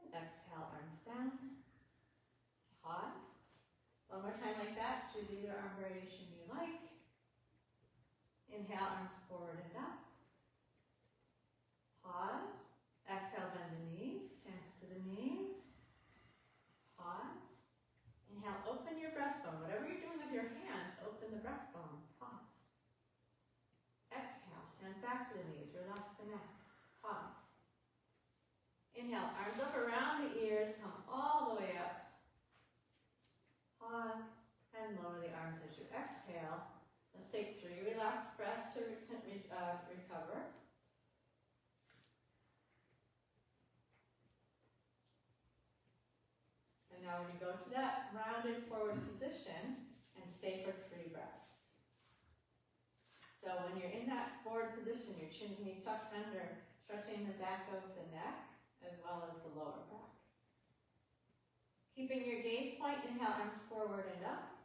And exhale, arms down, pause. One more time like that, choose either arm variation you like. Inhale, arms forward and up. Pause. Exhale, bend the knees, hands to the knees. Pause. Inhale, open your breastbone. Whatever you're doing with your hands, open the breastbone. Pause. Exhale, hands back to the knees, relax the neck. Pause. Inhale, arms up around the ears, come all the way up. Pause, and lower the arms as you exhale. Let's take 3 relaxed breaths to recover. And now when you go to that rounded forward position, and stay for 3 breaths. So when you're in that forward position, your chin's going to be tucked under, stretching the back of the neck, as well as the lower back. Keeping your gaze point, inhale, arms forward and up.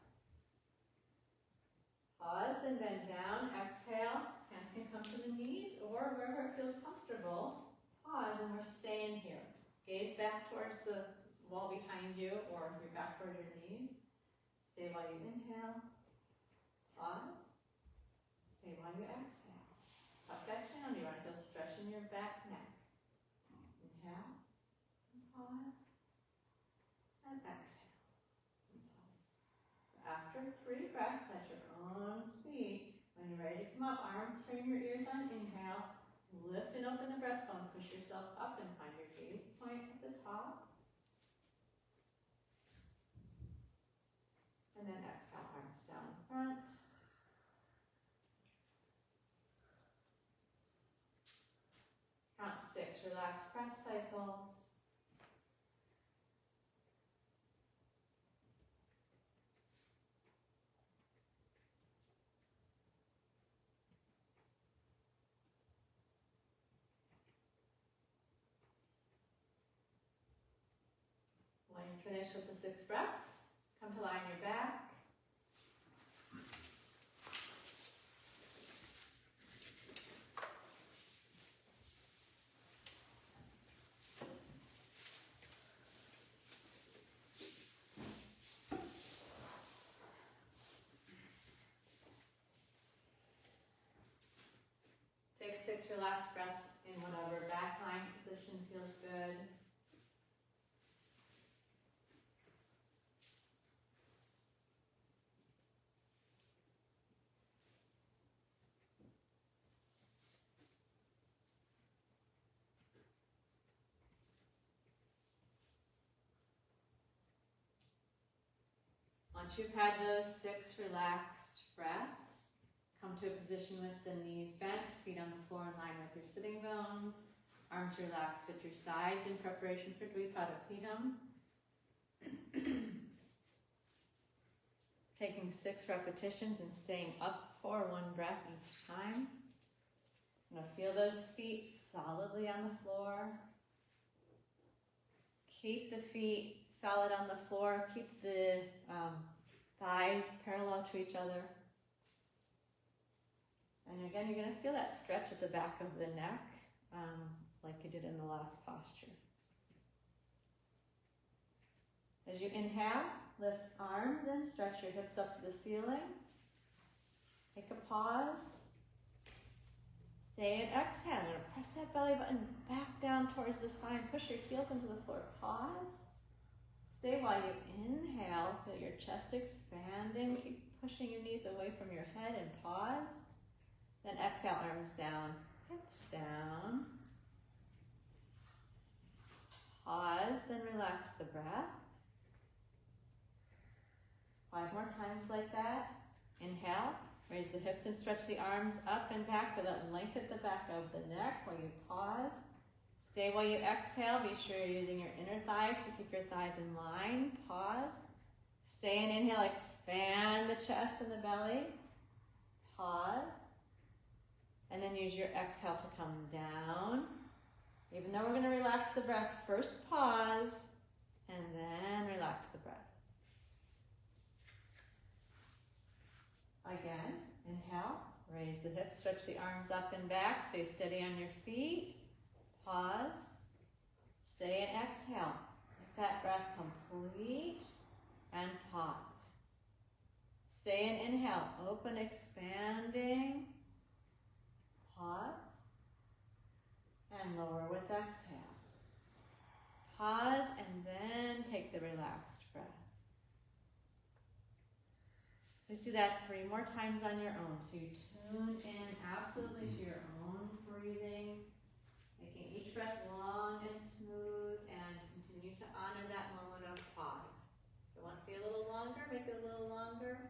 Pause and bend down, exhale. Hands can come to the knees or wherever it feels comfortable. Pause and we're staying here. Gaze back towards the wall behind you or if you're back towards your knees. Stay while you inhale. Pause. Stay while you exhale. Tuck that chin under. You want to feel stretch in your back neck. Inhale. Pause. And exhale. And pause. After 3 breaths at your own speed, when you're ready to come up, arms turn your ears on inhale. Lift and open the breastbone. Push yourself up and find your gaze point at the top. And then exhale, arms down in front. Count 6 relaxed breath cycles. When you finish with the 6 breaths, come to lie on your back. Take 6 relaxed breaths in whatever back lying position feels good. Once you've had those 6 relaxed breaths, come to a position with the knees bent, feet on the floor in line with your sitting bones, arms relaxed at your sides in preparation for Dvipadapidam. Taking 6 repetitions and staying up for 1 breath each time. Now feel those feet solidly on the floor. Keep the feet solid on the floor. Keep the thighs parallel to each other. And again, you're going to feel that stretch at the back of the neck, like you did in the last posture. As you inhale, lift arms and stretch your hips up to the ceiling. Take a pause. Stay and exhale. You're going to press that belly button back down towards the spine. Push your heels into the floor. Pause. Stay while you inhale. Feel your chest expanding. Keep pushing your knees away from your head and pause. Then exhale, arms down, hips down. Pause, then relax the breath. 5 more times like that. Inhale. Raise the hips and stretch the arms up and back. Feel that length at the back of the neck while you pause. Stay while you exhale. Be sure you're using your inner thighs to keep your thighs in line. Pause. Stay and inhale. Expand the chest and the belly. Pause. And then use your exhale to come down. Even though we're going to relax the breath, first pause and then relax the breath. Again, inhale, raise the hips, stretch the arms up and back, stay steady on your feet, pause, stay and exhale. Make that breath complete and pause. Stay and inhale, open, expanding, pause, and lower with exhale. Pause and then take the relaxed breath. Just do that 3 more times on your own. So you tune in absolutely to your own breathing, making each breath long and smooth, and continue to honor that moment of pause. If it wants to be a little longer, make it a little longer,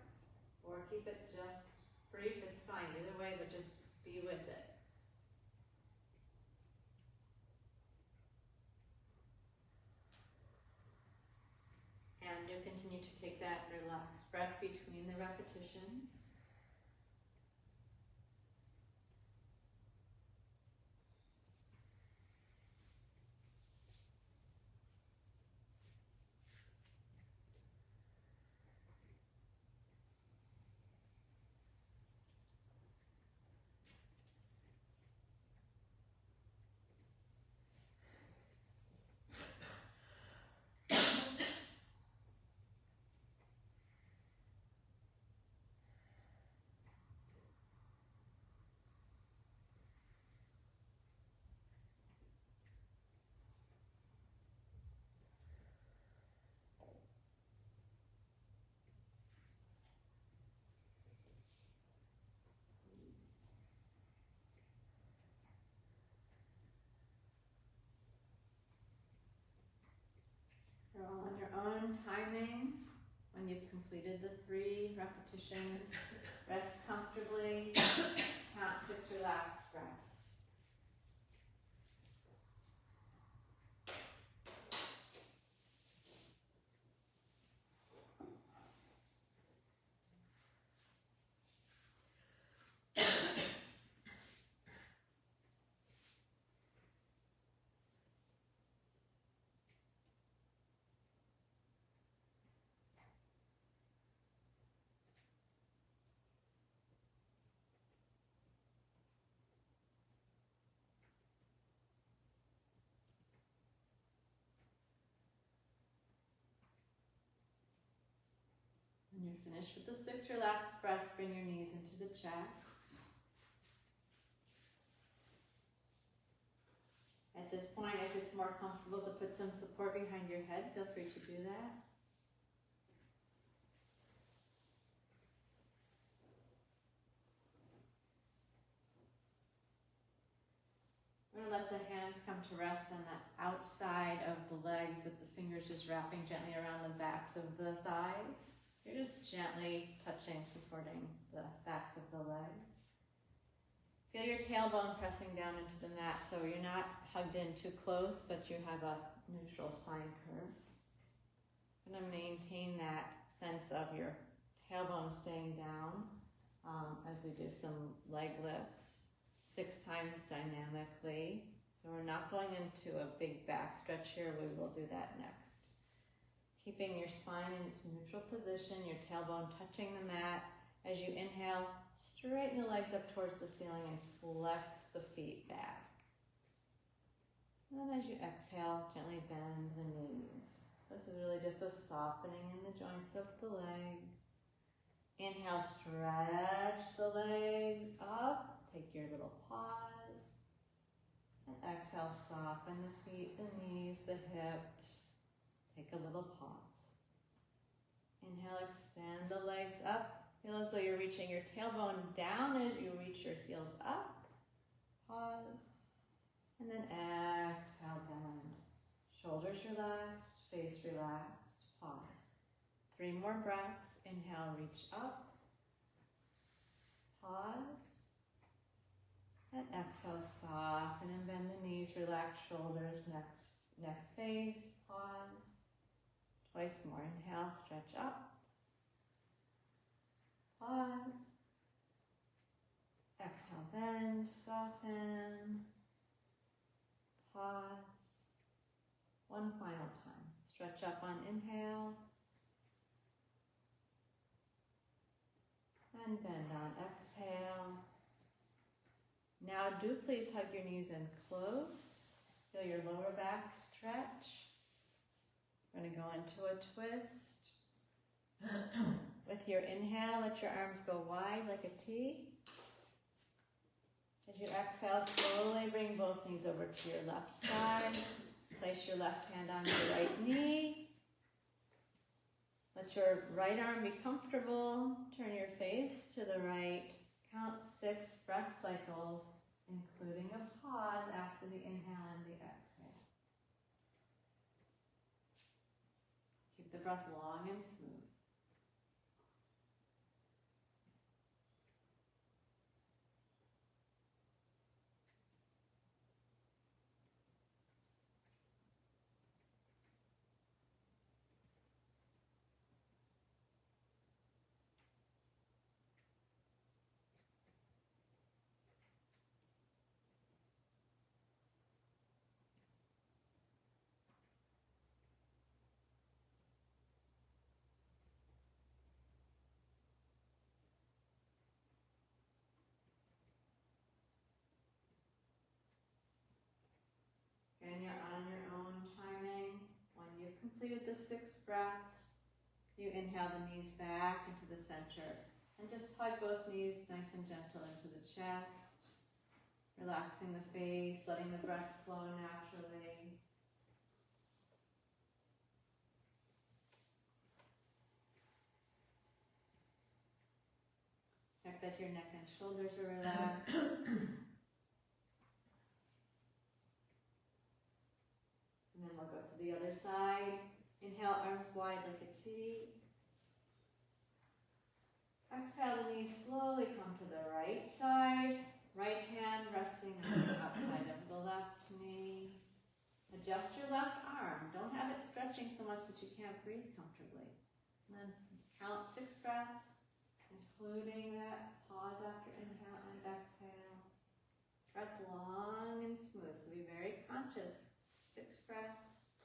or keep it just brief. It's fine either way, but just be with it. And do continue to take that relaxed breath between the repetitions. You're all on your own timing. When you've completed the 3 repetitions, rest comfortably, count 6 relaxed breaths. When you're finished with the 6 relaxed breaths, bring your knees into the chest. At this point, if it's more comfortable to put some support behind your head, feel free to do that. We're going to let the hands come to rest on the outside of the legs with the fingers just wrapping gently around the backs of the thighs. You're just gently touching, supporting the backs of the legs. Feel your tailbone pressing down into the mat so you're not hugged in too close, but you have a neutral spine curve. You're going to maintain that sense of your tailbone staying down as we do some leg lifts 6 times dynamically. So we're not going into a big back stretch here. We will do that next. Keeping your spine in its neutral position, your tailbone touching the mat. As you inhale, straighten the legs up towards the ceiling and flex the feet back. And then as you exhale, gently bend the knees. This is really just a softening in the joints of the leg. Inhale, stretch the legs up. Take your little pause. And exhale, soften the feet, the knees, the hips. Take a little pause. Inhale, extend the legs up. Feel as though you're reaching your tailbone down as you reach your heels up. Pause. And then exhale, bend. Shoulders relaxed, face relaxed. Pause. 3 more breaths. Inhale, reach up. pause. And exhale, soften and bend the knees, relax shoulders, neck face, pause. Twice more, inhale, stretch up. Pause. Exhale, bend, soften. Pause. One final time. Stretch up on inhale. And bend on exhale. Now do please hug your knees in close. Feel your lower back stretch. We're going to go into a twist. With your inhale, let your arms go wide like a T. As you exhale, slowly bring both knees over to your left side. Place your left hand on your right knee. Let your right arm be comfortable. Turn your face to the right. Count 6 breath cycles, including a pause after the inhale and the exhale. Keep the breath long and smooth. And you're on your own timing. When you've completed the 6 breaths, you inhale the knees back into the center. And just hug both knees nice and gentle into the chest. Relaxing the face, letting the breath flow naturally. Check that your neck and shoulders are relaxed. And then we'll go to the other side. Inhale, arms wide like a T. Exhale, the knees slowly come to the right side. Right hand resting on the outside of the left knee. Adjust your left arm. Don't have it stretching so much that you can't breathe comfortably. And then count 6 breaths, including that pause after inhale and exhale. Breath long and smooth, so be very conscious. 6 breaths.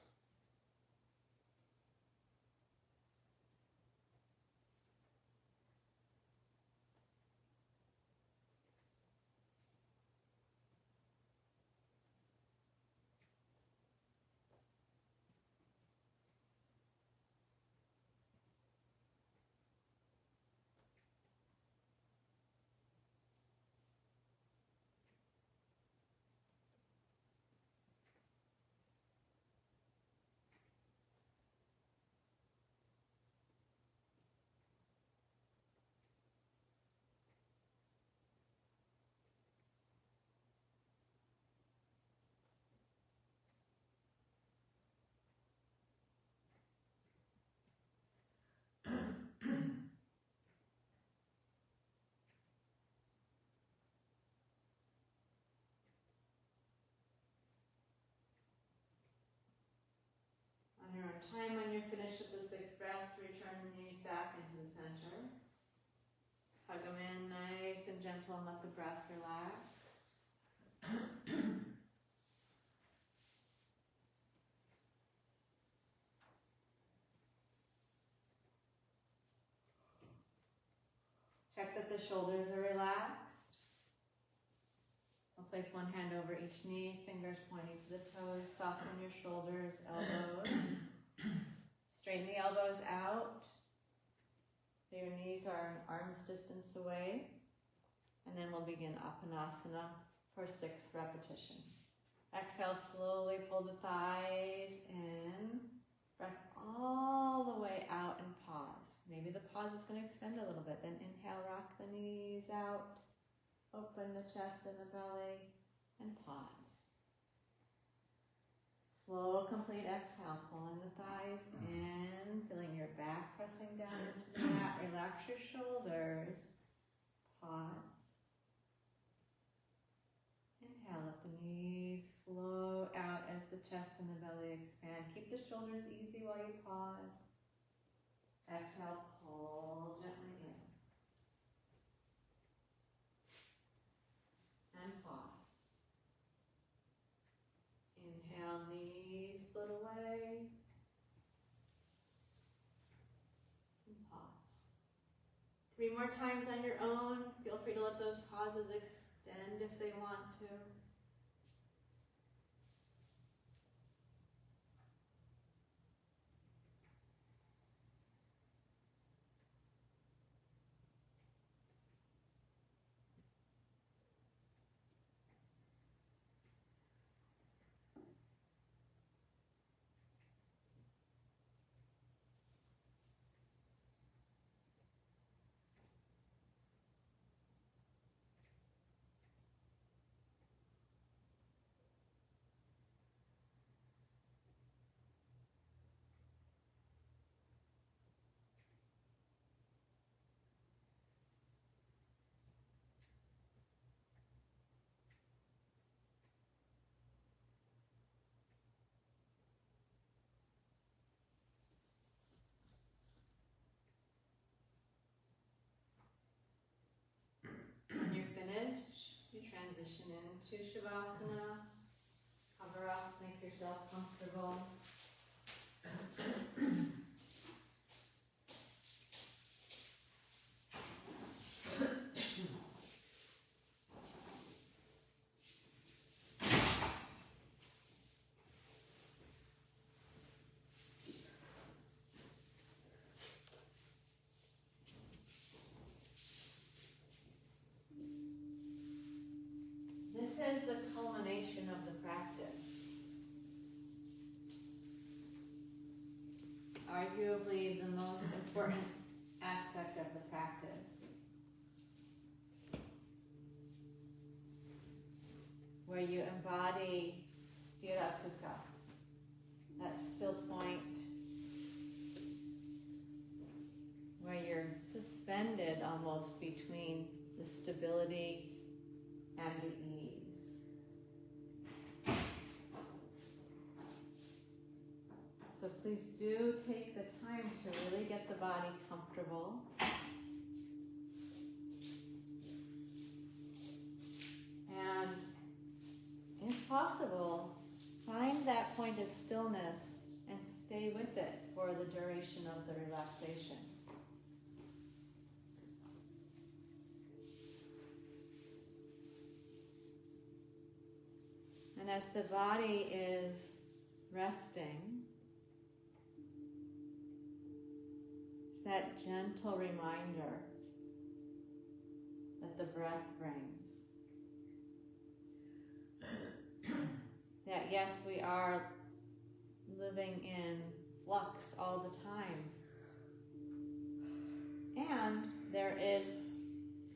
On your own time, when you're finished with the 6 breaths, return the knees back into the center. Hug them in nice and gentle and let the breath relax. Check that the shoulders are relaxed. I'll place one hand over each knee, fingers pointing to the toes. Soften your shoulders, elbows. Straighten the elbows out. Your knees are an arm's distance away. And then we'll begin Apanasana for 6 repetitions. Exhale, slowly pull the thighs in. Breath all the way out and pause. Maybe the pause is going to extend a little bit. Then inhale, rock the knees out. Open the chest and the belly. And pause. Slow, complete exhale. Pulling the thighs in. Feeling your back pressing down into the mat. Relax your shoulders. Pause. Inhale, let the knees flow out as the chest and the belly expand. Keep the shoulders easy while you pause. Exhale, pull gently in. And pause. Inhale, knees float away. And pause. 3 more times on your own. Feel free to let those pauses extend if they want to. When you're finished, you transition into Shavasana. Cover up, make yourself comfortable. This is the culmination of the practice. Arguably the most important aspect of the practice. Where you embody stira sukha, that still point, where you're suspended almost between the stability and the ease. So please do take the time to really get the body comfortable. And if possible, find that point of stillness and stay with it for the duration of the relaxation. And as the body is resting, it's that gentle reminder that the breath brings. That yes, we are living in flux all the time. And there is,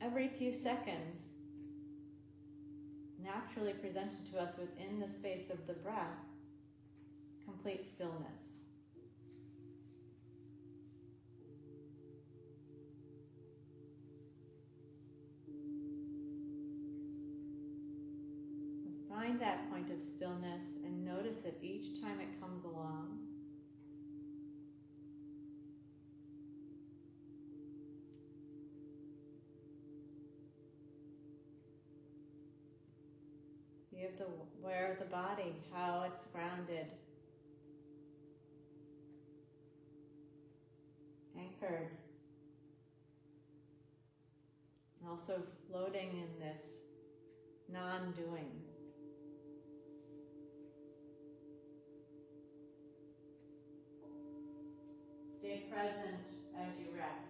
every few seconds, naturally presented to us within the space of the breath, complete stillness. Find that point of stillness and notice it each time it comes along. Be aware of the body, how it's grounded, anchored, and also floating in this non-doing. Stay present as you rest.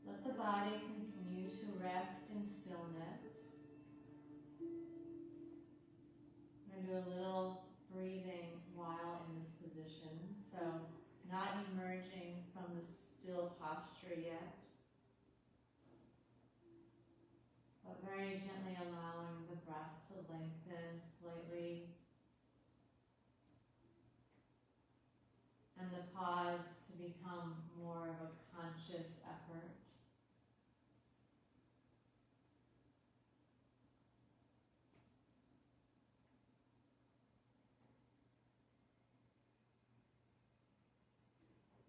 Let the body continue to rest in stillness. We're going to do a little breathing while in this position. So not emerging from the still posture yet, but very gently allowing the breath to lengthen slightly and the pause to become more of a conscious effort.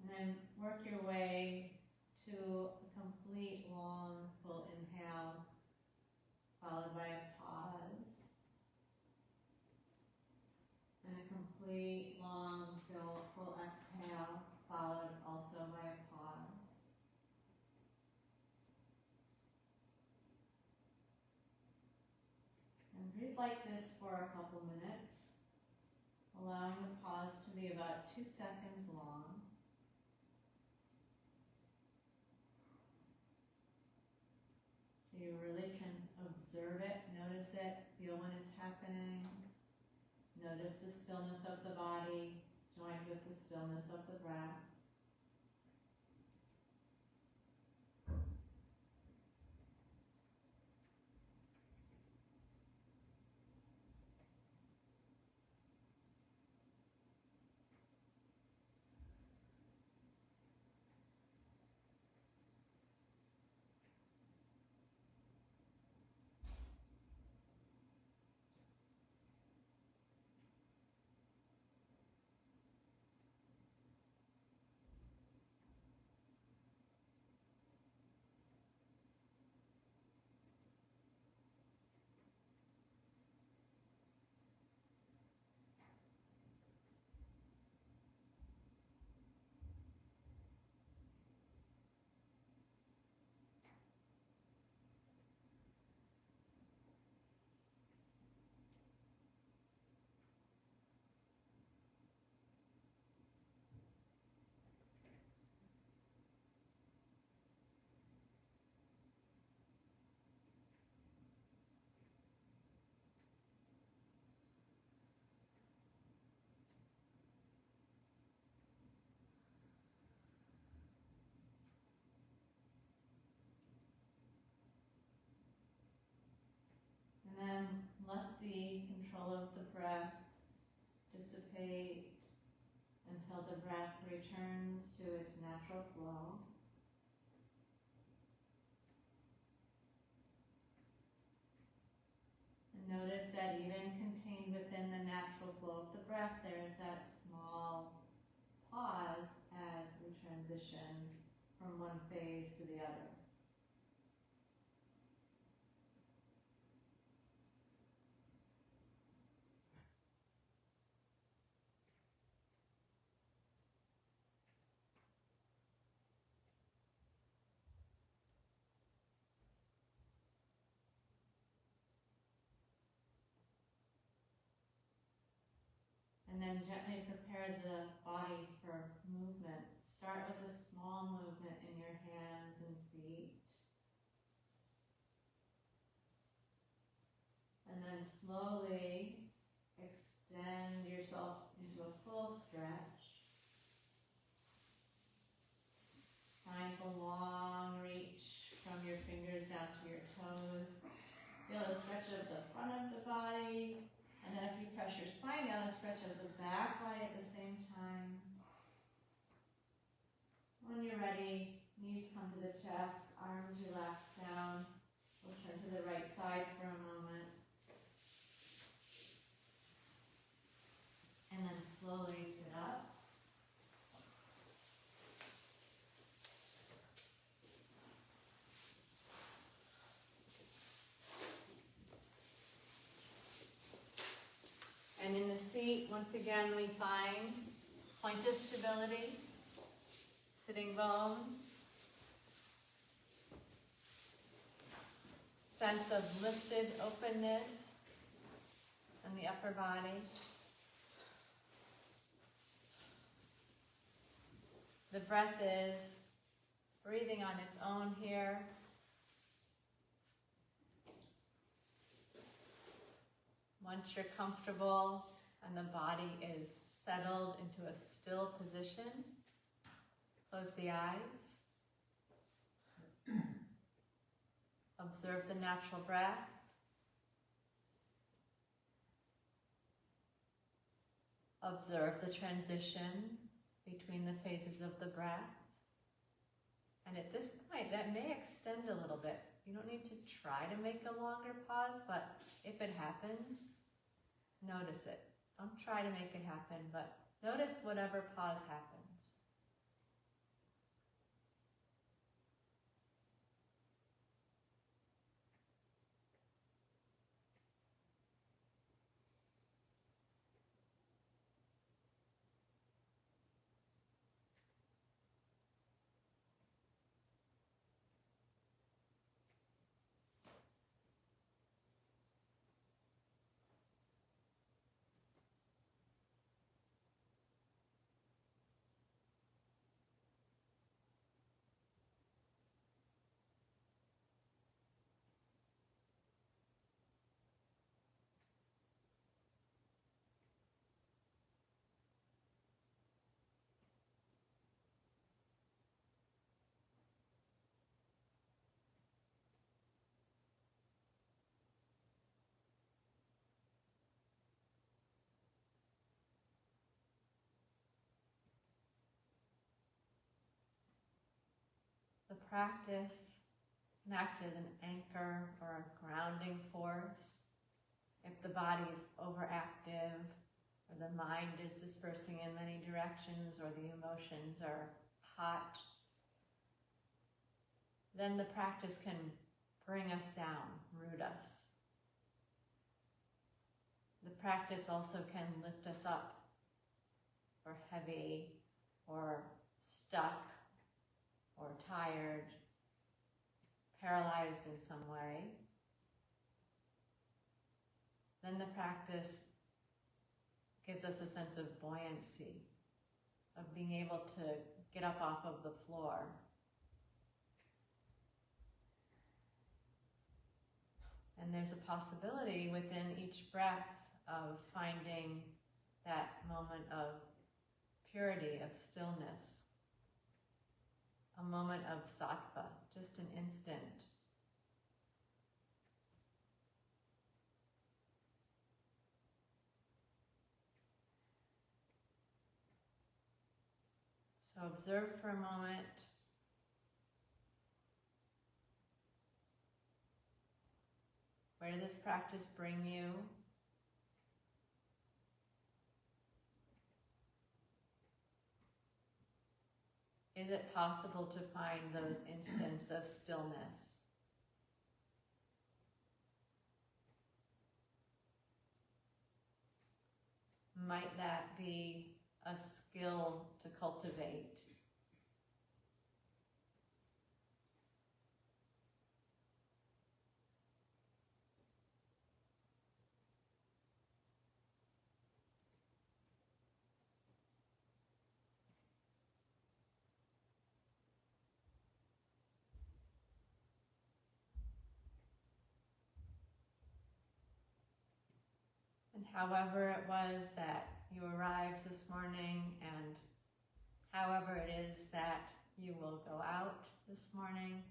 And then work your way to a complete long full inhale, followed by a pause. And a complete long full exhale, followed also by a pause. And breathe like this for a couple minutes, allowing the pause to be about 2 seconds long. So you really can observe it, notice it, feel when it's happening. Notice the stillness of the body, joined with the stillness of the breath. And then let the control of the breath dissipate until the breath returns to its natural flow. And notice that even contained within the natural flow of the breath, there is that small pause as we transition from one phase to the other. And then gently prepare the body for movement. Start with a small movement in your hands and feet. And then slowly extend yourself into a full stretch. Find the long reach from your fingers down to your toes. Feel a stretch of the front of the body. And then if you press your spine down, a stretch of the back body at the same time. ready, knees come to the chest, arms relax down. We'll turn to the right side for a moment. And then slowly sit up. And in the seat, once again, we find point of stability, sitting bones, sense of lifted openness in the upper body. The breath is breathing on its own here. Once you're comfortable and the body is settled into a still position, close the eyes. Observe the natural breath. Observe the transition between the phases of the breath. And at this point, that may extend a little bit. You don't need to try to make a longer pause, but if it happens, notice it. Don't try to make it happen, but notice whatever pause happens. The practice can act as an anchor or a grounding force. If the body is overactive, or the mind is dispersing in many directions, or the emotions are hot, then the practice can bring us down, root us. The practice also can lift us up, or heavy, or stuck, or tired, paralyzed in some way. Then the practice gives us a sense of buoyancy, of being able to get up off of the floor. And there's a possibility within each breath of finding that moment of purity, of stillness, a moment of sattva, just an instant. So observe for a moment. Where does this practice bring you? Is it possible to find those instants of stillness? Might that be a skill to cultivate? And however it was that you arrived this morning, and however it is that you will go out this morning,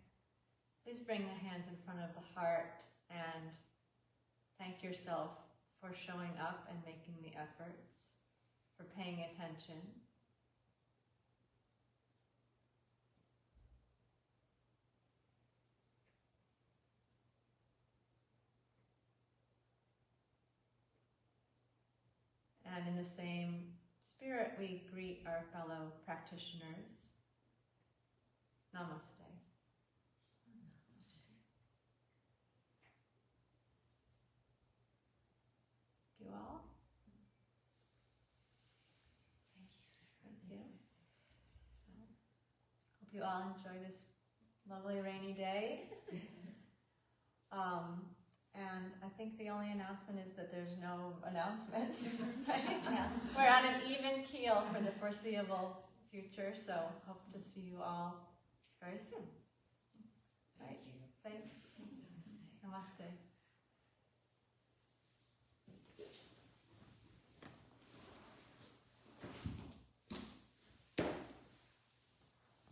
please bring the hands in front of the heart and thank yourself for showing up and making the efforts, for paying attention. And in the same spirit, we greet our fellow practitioners. Namaste. You all? Thank you. Hope you all enjoy this lovely rainy day. And I think the only announcement is that there's no announcements. Right? Yeah. We're on an even keel for the foreseeable future, so hope to see you all very soon. Right? Thanks. Namaste.